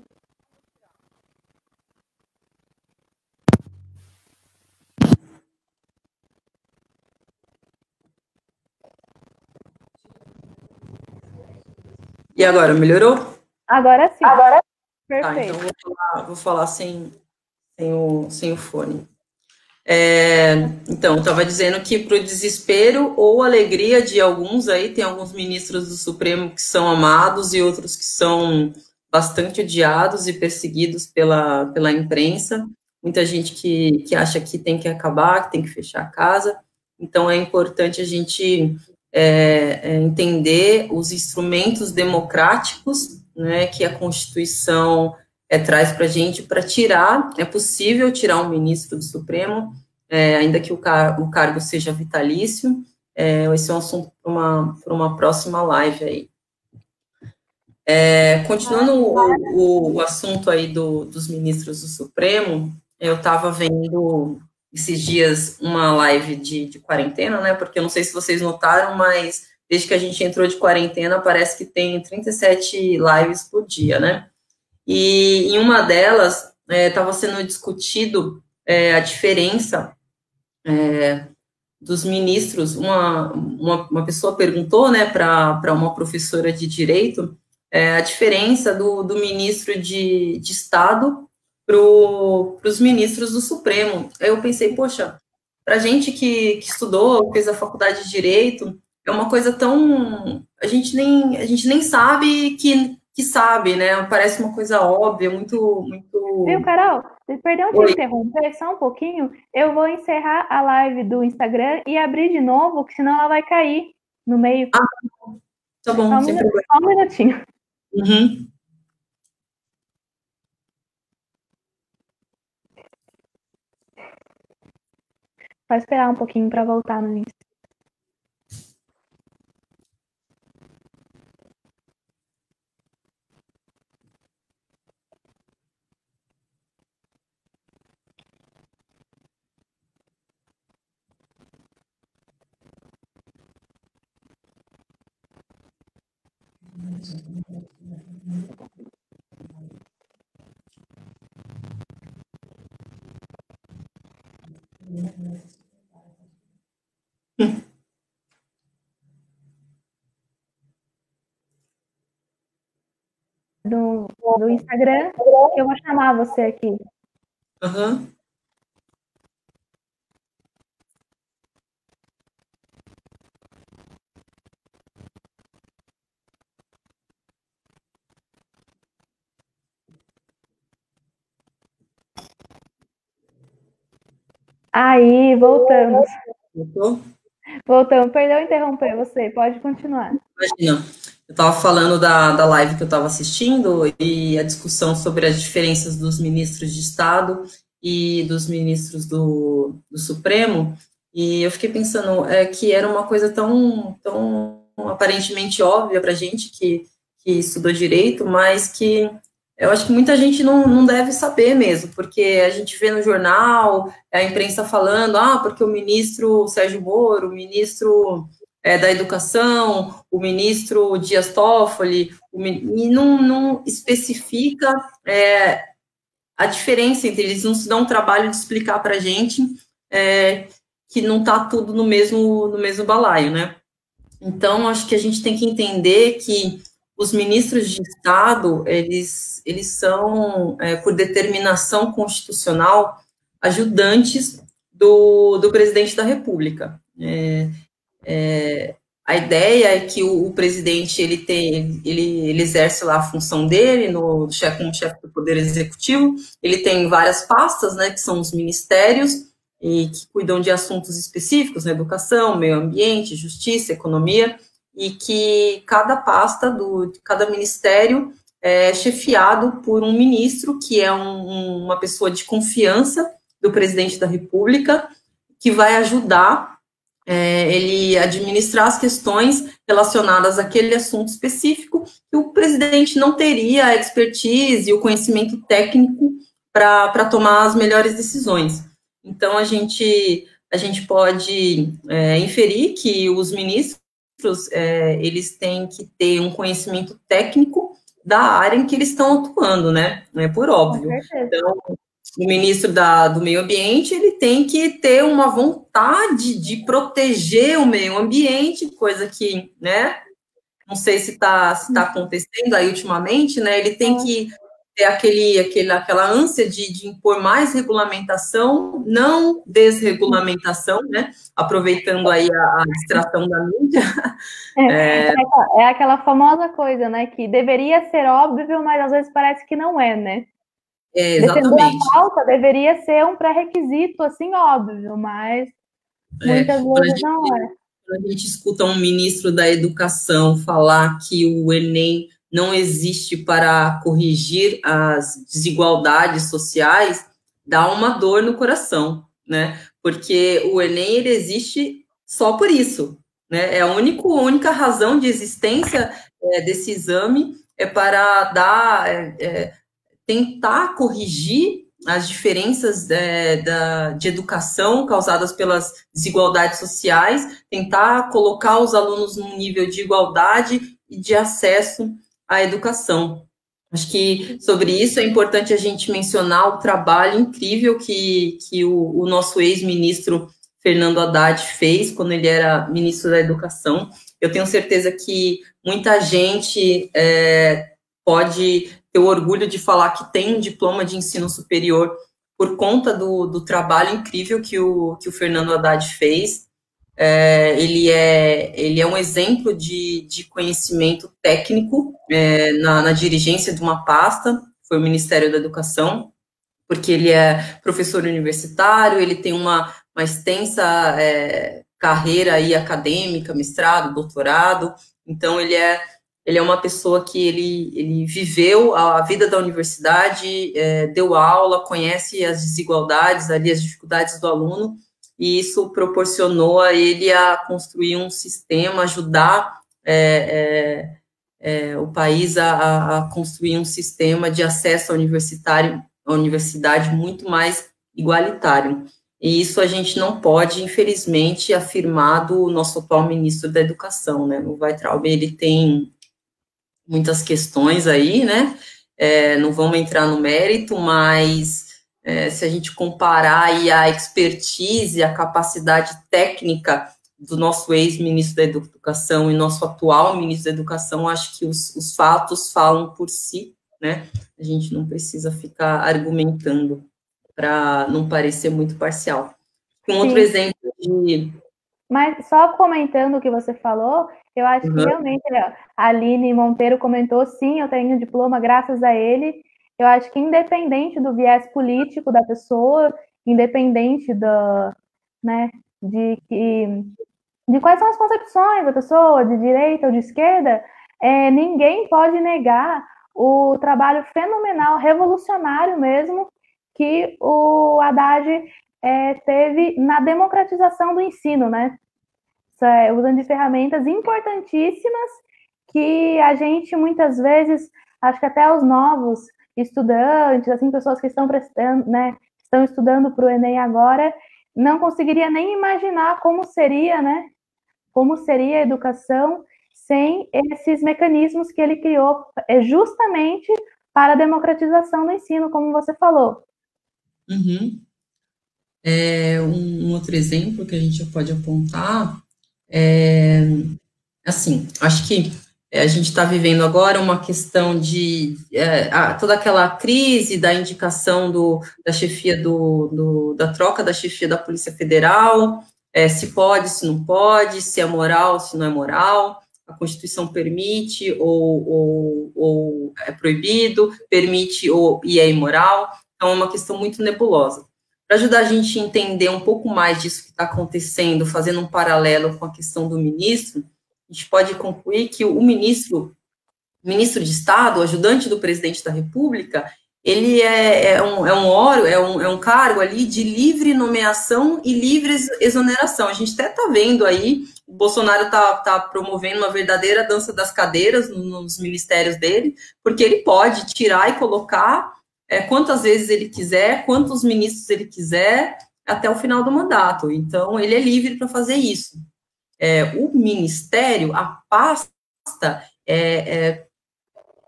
S1: E agora, melhorou?
S2: Agora sim.
S1: Tá,
S2: Perfeito.
S1: então vou falar sem o fone. Então, estava dizendo que para o desespero ou alegria de alguns aí, tem alguns ministros do Supremo que são amados e outros que são bastante odiados e perseguidos pela imprensa. Muita gente que acha que tem que acabar, que tem que fechar a casa. Então, é importante a gente entender os instrumentos democráticos, né, que a Constituição traz para a gente para tirar. É possível tirar um ministro do Supremo, ainda que o cargo seja vitalício. Esse é um assunto para uma próxima live aí. Continuando o assunto aí dos ministros do Supremo, eu estava vendo esses dias uma live de quarentena, né? Porque eu não sei se vocês notaram, mas desde que a gente entrou de quarentena, parece que tem 37 lives por dia, né? E em uma delas estava sendo discutido a diferença dos ministros. Uma pessoa perguntou, né, para uma professora de direito a diferença do ministro de Estado para os ministros do Supremo. Aí eu pensei, poxa, para a gente que estudou, fez a faculdade de Direito, é uma coisa tão... a gente nem sabe que sabe, né? Parece uma coisa óbvia, muito...
S2: Viu, Carol? Perdão te
S1: Oi.
S2: interromper só um pouquinho. Eu vou encerrar a live do Instagram e abrir de novo, que senão ela vai cair no meio.
S1: Tá bom, sem problema.
S2: Só um minutinho.
S1: Uhum.
S2: Vai esperar um pouquinho para voltar no Insta. Do Instagram, que eu vou chamar você aqui.
S1: Uhum.
S2: Aí, voltamos.
S1: Voltou?
S2: Voltamos. Perdão interromper você, pode continuar.
S1: Imagina, eu estava falando da live que eu estava assistindo e a discussão sobre as diferenças dos ministros de Estado e dos ministros do Supremo, e eu fiquei pensando que era uma coisa tão aparentemente óbvia para a gente que estudou direito, mas que eu acho que muita gente não deve saber mesmo, porque a gente vê no jornal, a imprensa falando, porque o ministro Sérgio Moro, o ministro da Educação, o ministro Dias Toffoli, e não especifica a diferença entre eles, não se dá um trabalho de explicar para a gente que não está tudo no mesmo balaio, né? Então, acho que a gente tem que entender que os ministros de Estado, eles são, por determinação constitucional, ajudantes do presidente da República. A ideia é que o presidente ele exerce lá a função dele como chefe do Poder Executivo. Ele tem várias pastas, né, que são os ministérios e que cuidam de assuntos específicos, né, educação, meio ambiente, justiça, economia, e que cada pasta cada ministério é chefiado por um ministro que é uma pessoa de confiança do presidente da República, que vai ajudar ele administrar as questões relacionadas àquele assunto específico que o presidente não teria a expertise e o conhecimento técnico para tomar as melhores decisões. Então, a gente pode inferir que os ministros eles têm que ter um conhecimento técnico da área em que eles estão atuando, né? Por óbvio. Então, o ministro do Meio Ambiente, ele tem que ter uma vontade de proteger o meio ambiente, coisa que, né, não sei se está acontecendo aí ultimamente, né, ele tem que ter aquela ânsia de impor mais regulamentação, não desregulamentação, né, aproveitando aí a distração da mídia.
S2: É aquela famosa coisa, né, que deveria ser óbvio, mas às vezes parece que não é, né?
S1: Exatamente.
S2: Defender a pauta deveria ser um pré-requisito, assim, óbvio, mas muitas vezes não é.
S1: Quando a gente escuta um ministro da Educação falar que o Enem não existe para corrigir as desigualdades sociais, dá uma dor no coração, né? Porque o Enem, ele existe só por isso, né? É a única razão de existência desse exame para tentar corrigir as diferenças de educação causadas pelas desigualdades sociais, tentar colocar os alunos num nível de igualdade e de acesso à educação. Acho que sobre isso é importante a gente mencionar o trabalho incrível que o nosso ex-ministro Fernando Haddad fez quando ele era ministro da Educação. Eu tenho certeza que muita gente pode ter o orgulho de falar que tem um diploma de ensino superior por conta do trabalho incrível que o Fernando Haddad fez. Ele é um exemplo de conhecimento técnico na dirigência de uma pasta, foi o Ministério da Educação, porque ele é professor universitário, ele tem uma extensa carreira aí acadêmica, mestrado, doutorado, então ele é uma pessoa que ele viveu a vida da universidade, deu aula, conhece as desigualdades, ali, as dificuldades do aluno, e isso proporcionou a ele a construir um sistema, ajudar o país a construir um sistema de acesso à universidade muito mais igualitário. E isso a gente não pode, infelizmente, afirmar do nosso atual ministro da Educação, né? O Weintraub, ele tem muitas questões aí, né? Não vamos entrar no mérito, mas se a gente comparar aí a expertise, a capacidade técnica do nosso ex-ministro da Educação e nosso atual ministro da Educação, acho que os fatos falam por si, né? A gente não precisa ficar argumentando para não parecer muito parcial. Um outro exemplo de...
S2: Mas só comentando o que você falou, eu acho que realmente a Aline Monteiro comentou, sim, eu tenho diploma graças a ele. Eu acho que independente do viés político da pessoa, independente né, de quais são as concepções da pessoa, de direita ou de esquerda, ninguém pode negar o trabalho fenomenal, revolucionário mesmo, que o Haddad teve na democratização do ensino, né? Usando de ferramentas importantíssimas que a gente, muitas vezes, acho que até os novos estudantes, assim, pessoas que estão prestando, né, estão estudando para o Enem agora, não conseguiria nem imaginar como seria, né? Como seria a educação sem esses mecanismos que ele criou justamente para a democratização do ensino, como você falou.
S1: Uhum. Um outro exemplo que a gente pode apontar assim, acho que a gente está vivendo agora uma questão de toda aquela crise da indicação da chefia da troca da chefia da Polícia Federal, se pode, se não pode, se é moral, se não é moral, a Constituição permite ou é proibido, permite e é imoral, então é uma questão muito nebulosa. Para ajudar a gente a entender um pouco mais disso que está acontecendo, fazendo um paralelo com a questão do ministro, a gente pode concluir que o ministro de Estado, o ajudante do presidente da República, ele é um cargo ali de livre nomeação e livre exoneração. A gente até está vendo aí, o Bolsonaro está promovendo uma verdadeira dança das cadeiras nos ministérios dele, porque ele pode tirar e colocar quantas vezes ele quiser, quantos ministros ele quiser, até o final do mandato. Então, ele é livre para fazer isso. O ministério, a pasta,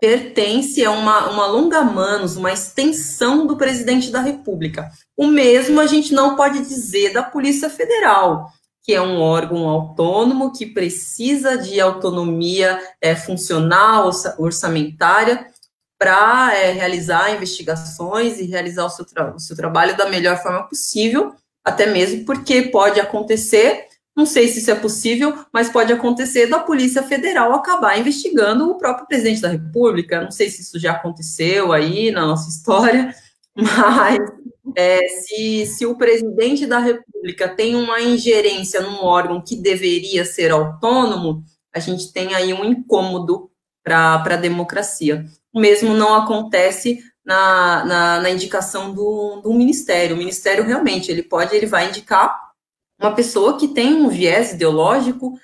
S1: pertence a uma longa manos, uma extensão do presidente da República. O mesmo a gente não pode dizer da Polícia Federal, que é um órgão autônomo que precisa de autonomia funcional, orçamentária, para realizar investigações e realizar o seu trabalho da melhor forma possível, até mesmo porque pode acontecer, não sei se isso é possível, mas pode acontecer da Polícia Federal acabar investigando o próprio presidente da República. Não sei se isso já aconteceu aí na nossa história, mas se o presidente da República tem uma ingerência num órgão que deveria ser autônomo, a gente tem aí um incômodo para a democracia. O mesmo não acontece na indicação do ministério. O ministério realmente ele vai indicar uma pessoa que tem um viés ideológico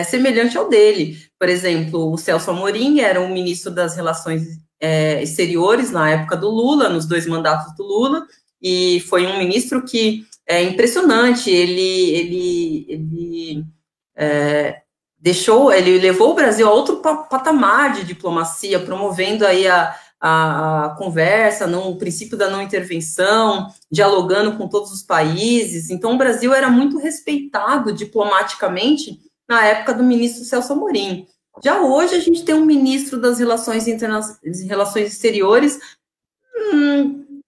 S1: semelhante ao dele. Por exemplo, o Celso Amorim era um ministro das Relações Exteriores na época do Lula, nos 2 mandatos do Lula, e foi um ministro que é impressionante. Ele levou o Brasil a outro patamar de diplomacia, promovendo aí a conversa, no princípio da não intervenção, dialogando com todos os países. Então, o Brasil era muito respeitado diplomaticamente na época do ministro Celso Amorim. Já hoje, a gente tem um ministro das Relações Exteriores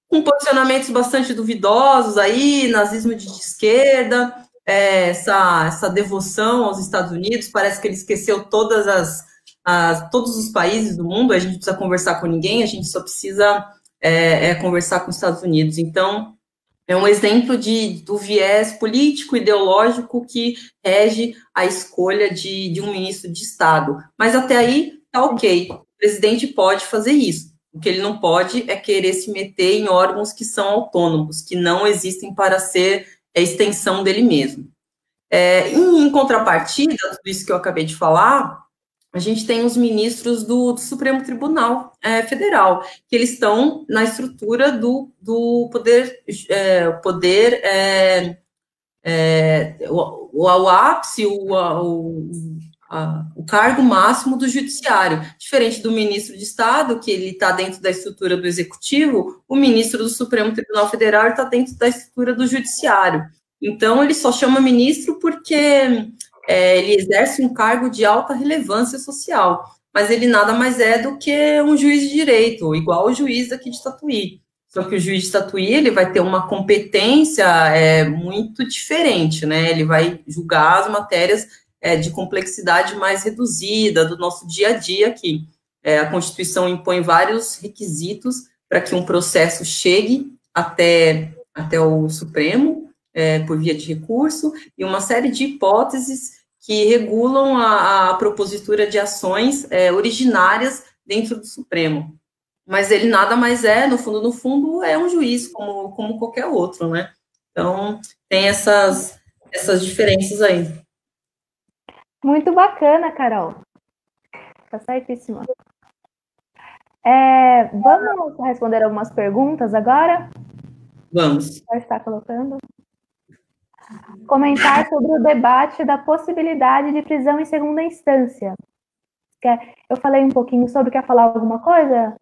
S1: com posicionamentos bastante duvidosos aí, nazismo de esquerda, essa devoção aos Estados Unidos, parece que ele esqueceu todos os países do mundo, a gente não precisa conversar com ninguém, a gente só precisa conversar com os Estados Unidos. Então, é um exemplo do viés político, ideológico que rege a escolha de um ministro de Estado. Mas até aí, tá ok, o presidente pode fazer isso. O que ele não pode é querer se meter em órgãos que são autônomos, que não existem para ser a extensão dele mesmo. Em contrapartida, tudo isso que eu acabei de falar, a gente tem os ministros do Supremo Tribunal Federal, que eles estão na estrutura do poder, o ápice, o cargo máximo do judiciário. Diferente do ministro de Estado, que ele está dentro da estrutura do executivo, o ministro do Supremo Tribunal Federal está dentro da estrutura do judiciário. Então, ele só chama ministro porque ele exerce um cargo de alta relevância social, mas ele nada mais é do que um juiz de direito, igual o juiz aqui de Tatuí. Só que o juiz de Tatuí, ele vai ter uma competência muito diferente, né? Ele vai julgar as matérias de complexidade mais reduzida do nosso dia a dia aqui. A Constituição impõe vários requisitos para que um processo chegue até o Supremo, por via de recurso, e uma série de hipóteses que regulam a propositura de ações originárias dentro do Supremo. Mas ele nada mais no fundo, é um juiz, como qualquer outro, né? Então, tem essas diferenças aí.
S2: Muito bacana, Carol. Tá certíssima. Vamos responder algumas perguntas agora?
S1: Vamos.
S2: Já está colocando. Comentar sobre o debate da possibilidade de prisão em segunda instância. Eu falei um pouquinho sobre, quer falar alguma coisa?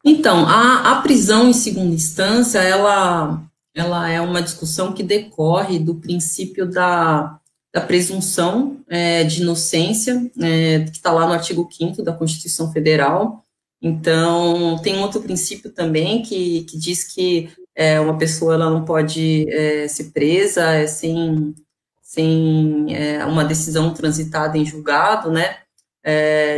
S1: Então, a prisão em segunda instância, ela é uma discussão que decorre do princípio da presunção de inocência, que está lá no artigo 5º da Constituição Federal. Então, tem outro princípio também que diz que uma pessoa ela não pode ser presa sem uma decisão transitada em julgado, né?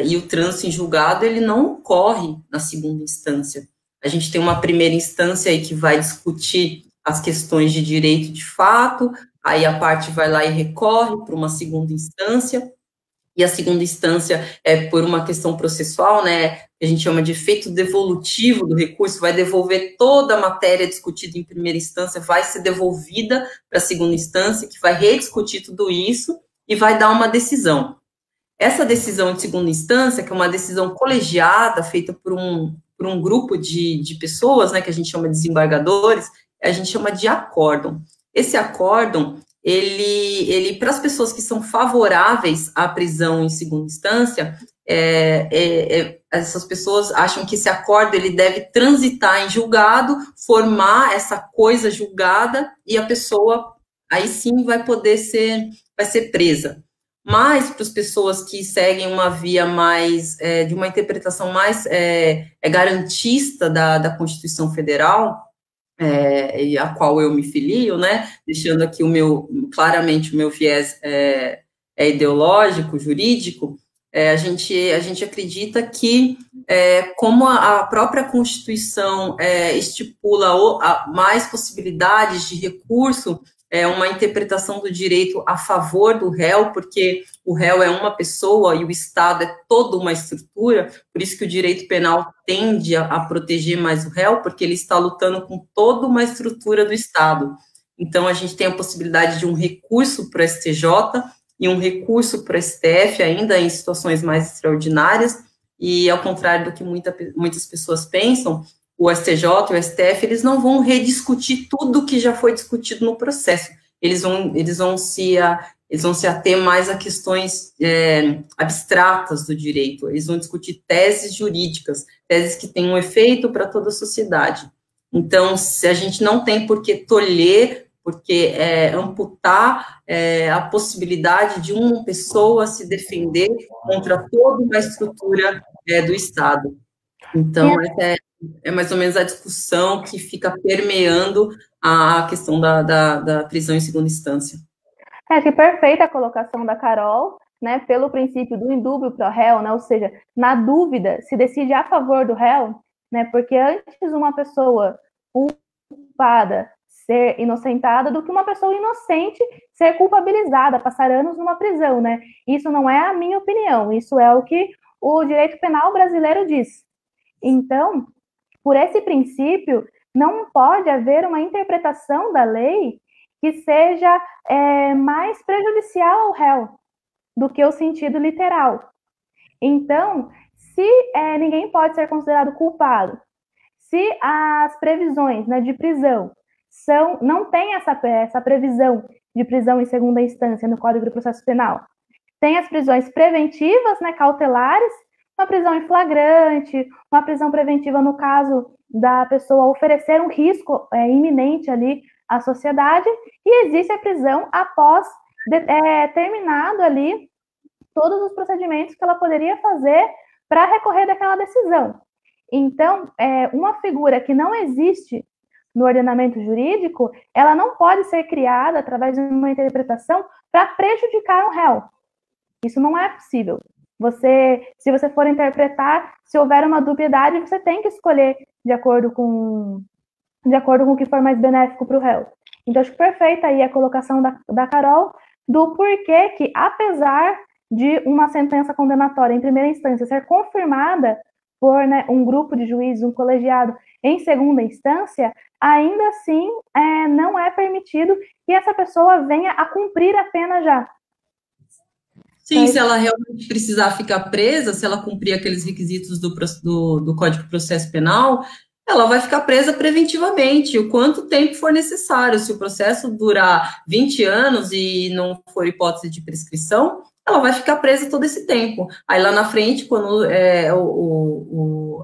S1: E o trânsito em julgado, ele não ocorre na segunda instância. A gente tem uma primeira instância aí que vai discutir as questões de direito de fato, aí a parte vai lá e recorre para uma segunda instância, e a segunda instância é por uma questão processual, né, que a gente chama de efeito devolutivo do recurso, vai devolver toda a matéria discutida em primeira instância, vai ser devolvida para a segunda instância, que vai rediscutir tudo isso e vai dar uma decisão. Essa decisão de segunda instância, que é uma decisão colegiada, feita por um grupo de pessoas, né, que a gente chama de desembargadores, a gente chama de acórdão. Esse acórdão, ele para as pessoas que são favoráveis à prisão em segunda instância, essas pessoas acham que esse acórdão ele deve transitar em julgado, formar essa coisa julgada, e a pessoa, aí sim, vai ser presa. Mas, para as pessoas que seguem uma via mais, de uma interpretação mais garantista da Constituição Federal, e a qual eu me filio, né, deixando aqui claramente o meu viés ideológico, jurídico, a gente acredita que, como a própria Constituição estipula mais possibilidades de recurso, uma interpretação do direito a favor do réu, porque o réu é uma pessoa e o Estado é toda uma estrutura, por isso que o direito penal tende a proteger mais o réu, porque ele está lutando com toda uma estrutura do Estado. Então, a gente tem a possibilidade de um recurso para o STJ e um recurso para o STF, ainda em situações mais extraordinárias, e ao contrário do que muitas pessoas pensam, o STJ e o STF, eles não vão rediscutir tudo que já foi discutido no processo. Eles vão se ater mais a questões abstratas do direito. Eles vão discutir teses jurídicas, teses que têm um efeito para toda a sociedade. Então, se a gente não tem por que tolher, porque amputar a possibilidade de uma pessoa se defender contra toda uma estrutura do Estado. Então, essa é mais ou menos a discussão que fica permeando a questão da prisão em segunda instância.
S2: Que perfeita a colocação da Carol, né, pelo princípio do indúbio pro réu, né, ou seja, na dúvida, se decide a favor do réu, né, porque antes uma pessoa culpada ser inocentada do que uma pessoa inocente ser culpabilizada, passar anos numa prisão, né? Isso não é a minha opinião, isso é o que o direito penal brasileiro diz. Então, por esse princípio, não pode haver uma interpretação da lei que seja mais prejudicial ao réu do que o sentido literal. Então, se ninguém pode ser considerado culpado, se as previsões, né, de prisão não tem essa previsão de prisão em segunda instância no Código de Processo Penal, Tem as prisões preventivas, né, cautelares, uma prisão em flagrante, uma prisão preventiva no caso da pessoa oferecer um risco iminente ali à sociedade, e existe a prisão após terminado ali todos os procedimentos que ela poderia fazer para recorrer daquela decisão. Então, uma figura que não existe no ordenamento jurídico, ela não pode ser criada através de uma interpretação para prejudicar um réu. Isso não é possível. Se você for interpretar, se houver uma dubiedade, você tem que escolher de acordo com o que for mais benéfico para o réu. Então, acho perfeita aí a colocação da Carol do porquê que, apesar de uma sentença condenatória em primeira instância ser confirmada por, né, um grupo de juízes, um colegiado em segunda instância, ainda assim não é permitido que essa pessoa venha a cumprir a pena já.
S1: Sim, se ela realmente precisar ficar presa, se ela cumprir aqueles requisitos do Código de Processo Penal, ela vai ficar presa preventivamente, o quanto tempo for necessário. Se o processo durar 20 anos e não for hipótese de prescrição, ela vai ficar presa todo esse tempo. Aí lá na frente, quando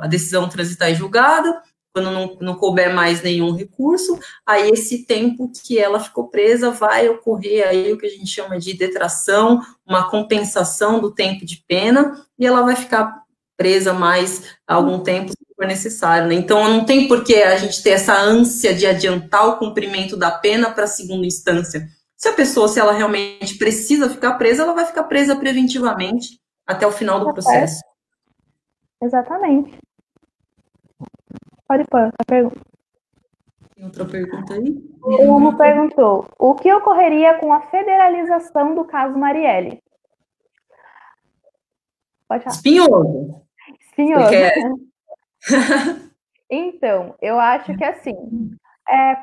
S1: a decisão transitar em julgado, quando não couber mais nenhum recurso, aí esse tempo que ela ficou presa vai ocorrer aí o que a gente chama de detração, uma compensação do tempo de pena, e ela vai ficar presa mais algum tempo se for necessário, né? Então, não tem por que a gente ter essa ânsia de adiantar o cumprimento da pena para a segunda instância. Se a pessoa, se ela realmente precisa ficar presa, ela vai ficar presa preventivamente até o final do processo.
S2: Exatamente. Pode pôr outra pergunta.
S1: Tem outra pergunta aí?
S2: O Hugo perguntou: o que ocorreria com a federalização do caso Marielle? Pode falar.
S1: Espinhoso.
S2: Então, eu acho que assim,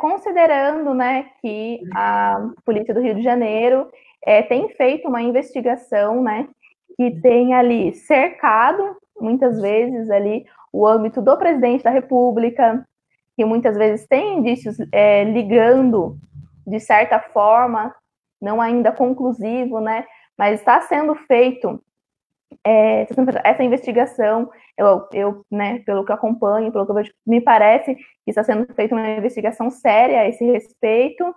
S2: considerando, né, que a Polícia do Rio de Janeiro tem feito uma investigação, né, que tem ali cercado, muitas vezes, ali o âmbito do presidente da República, que muitas vezes tem indícios ligando, de certa forma, não ainda conclusivo, né, mas está sendo feito essa investigação, eu, né, pelo que eu acompanho, pelo que eu vejo, me parece que está sendo feita uma investigação séria a esse respeito,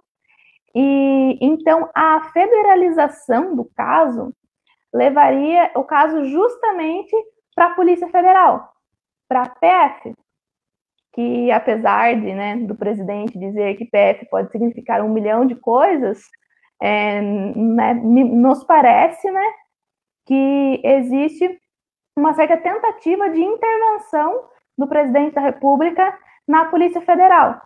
S2: e então a federalização do caso levaria o caso justamente para a Polícia Federal, para a PF, que apesar de, né, do presidente dizer que PF pode significar 1 milhão de coisas, né, nos parece, né, que existe uma certa tentativa de intervenção do presidente da República na Polícia Federal.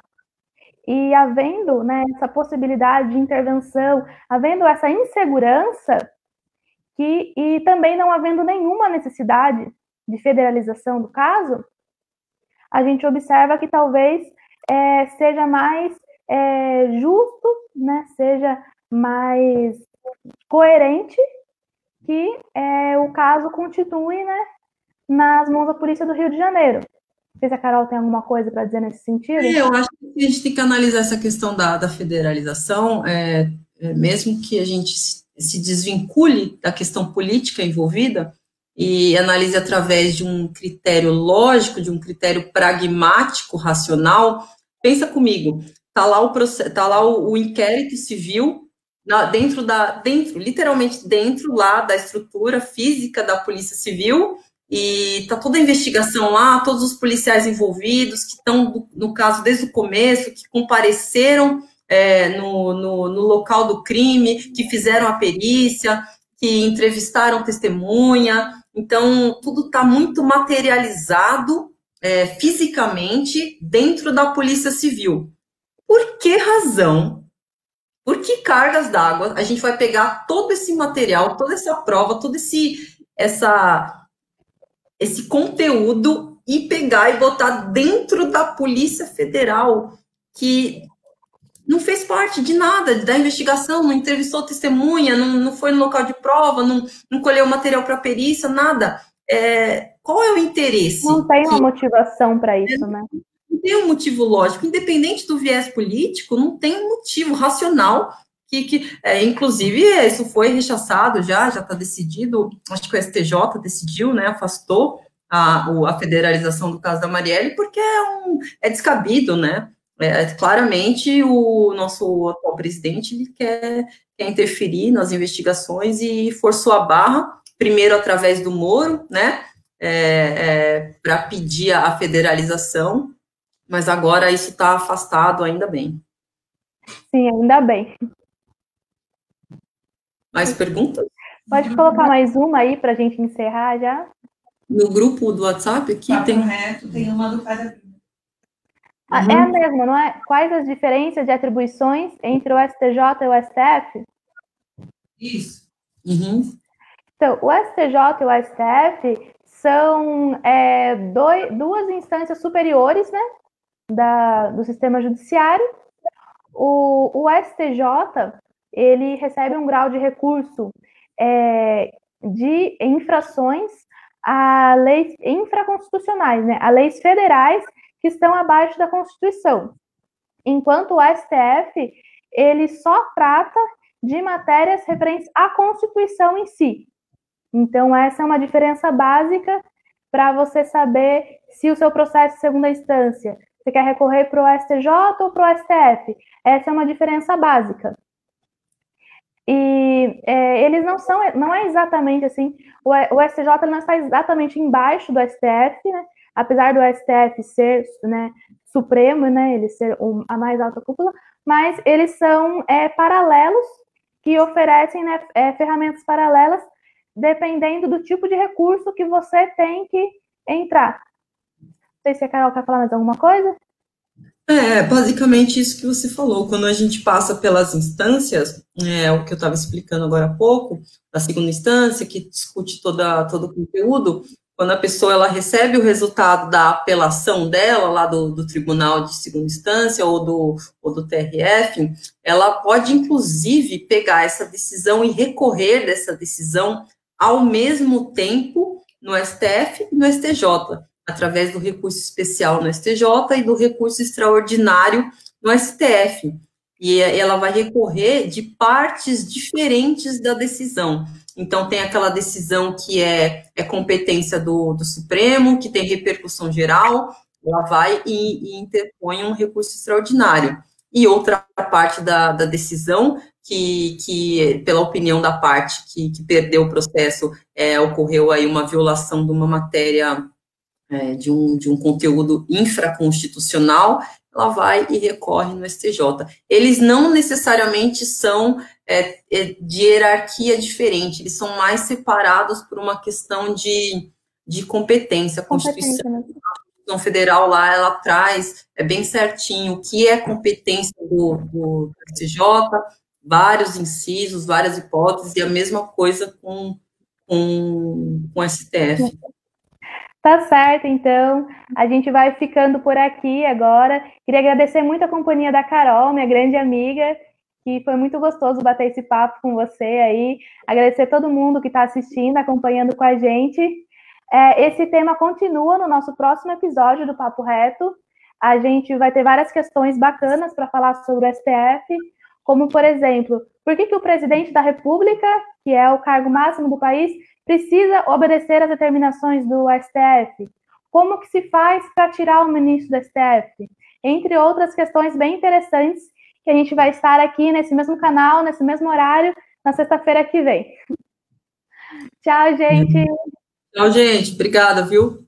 S2: E havendo, né, essa possibilidade de intervenção, havendo essa insegurança, e também não havendo nenhuma necessidade de federalização do caso, a gente observa que talvez seja mais justo, né, seja mais coerente que o caso continue, né, nas mãos da Polícia do Rio de Janeiro. Não sei se a Carol tem alguma coisa para dizer nesse sentido.
S1: Eu acho que a gente tem que analisar essa questão da federalização, mesmo que a gente se desvincule da questão política envolvida e analise através de um critério lógico, de um critério pragmático, racional. Pensa comigo, tá lá o inquérito civil, literalmente dentro lá da estrutura física da Polícia Civil, e tá toda a investigação lá, todos os policiais envolvidos, que estão, no caso, desde o começo, que compareceram no local do crime, que fizeram a perícia, que entrevistaram testemunha. Então, tudo está muito materializado fisicamente dentro da Polícia Civil. Por que razão? Por que cargas d'água a gente vai pegar todo esse material, toda essa prova, todo esse conteúdo e pegar e botar dentro da Polícia Federal, que não fez parte de nada, da investigação, não entrevistou testemunha, não foi no local de prova, não colheu material para perícia, nada. Qual é o interesse?
S2: Não tem uma motivação para isso, né?
S1: Não tem um motivo lógico, independente do viés político, não tem um motivo racional inclusive, isso foi rechaçado já está decidido, acho que o STJ decidiu, né, afastou a federalização do caso da Marielle, porque é descabido, né, claramente o nosso atual presidente ele quer interferir nas investigações e forçou a barra, primeiro através do Moro, né, para pedir a federalização, mas agora isso está afastado, ainda bem.
S2: Sim, ainda bem.
S1: Mais perguntas?
S2: Pode colocar mais uma aí para a gente encerrar já?
S1: No grupo do WhatsApp aqui
S4: tem uma do cada.
S2: É a mesma, não é? Quais as diferenças de atribuições entre o STJ e o STF?
S4: Isso.
S1: Uhum.
S2: Então, o STJ e o STF são duas instâncias superiores, né, do sistema judiciário. O STJ, ele recebe um grau de recurso de infrações a leis infraconstitucionais, né, a leis federais que estão abaixo da Constituição. Enquanto o STF, ele só trata de matérias referentes à Constituição em si. Então, essa é uma diferença básica para você saber se o seu processo de segunda instância, você quer recorrer para o STJ ou para o STF. Essa é uma diferença básica. E eles não é exatamente assim, o STJ não está exatamente embaixo do STF, né? Apesar do STF ser, né, supremo, né, ele ser a mais alta cúpula, mas eles são paralelos que oferecem, né, ferramentas paralelas dependendo do tipo de recurso que você tem que entrar. Não sei se a Carol quer falar mais alguma coisa.
S1: Basicamente isso que você falou. Quando a gente passa pelas instâncias, o que eu estava explicando agora há pouco, da segunda instância, que discute todo o conteúdo, quando a pessoa ela recebe o resultado da apelação dela, lá do Tribunal de Segunda Instância ou do TRF, ela pode, inclusive, pegar essa decisão e recorrer dessa decisão ao mesmo tempo no STF e no STJ, através do recurso especial no STJ e do recurso extraordinário no STF. E ela vai recorrer de partes diferentes da decisão. Então, tem aquela decisão que é competência do Supremo, que tem repercussão geral, ela vai e interpõe um recurso extraordinário. E outra parte da decisão, que pela opinião da parte que perdeu o processo, ocorreu aí uma violação de uma matéria, de um conteúdo infraconstitucional, ela vai e recorre no STJ. Eles não necessariamente são de hierarquia diferente, eles são mais separados por uma questão de competência. A Constituição Federal lá, ela traz bem certinho o que é competência do STJ, vários incisos, várias hipóteses, e a mesma coisa com o STF.
S2: Tá certo, então, a gente vai ficando por aqui agora. Queria agradecer muito a companhia da Carol, minha grande amiga, que foi muito gostoso bater esse papo com você aí. Agradecer a todo mundo que está assistindo, acompanhando com a gente. Esse tema continua no nosso próximo episódio do Papo Reto. A gente vai ter várias questões bacanas para falar sobre o STF, como, por exemplo, por que o presidente da República, que é o cargo máximo do país, precisa obedecer às determinações do STF? Como que se faz para tirar o ministro do STF? Entre outras questões bem interessantes, que a gente vai estar aqui nesse mesmo canal, nesse mesmo horário, na sexta-feira que vem. Tchau, gente!
S1: Tchau, gente. Obrigada, viu?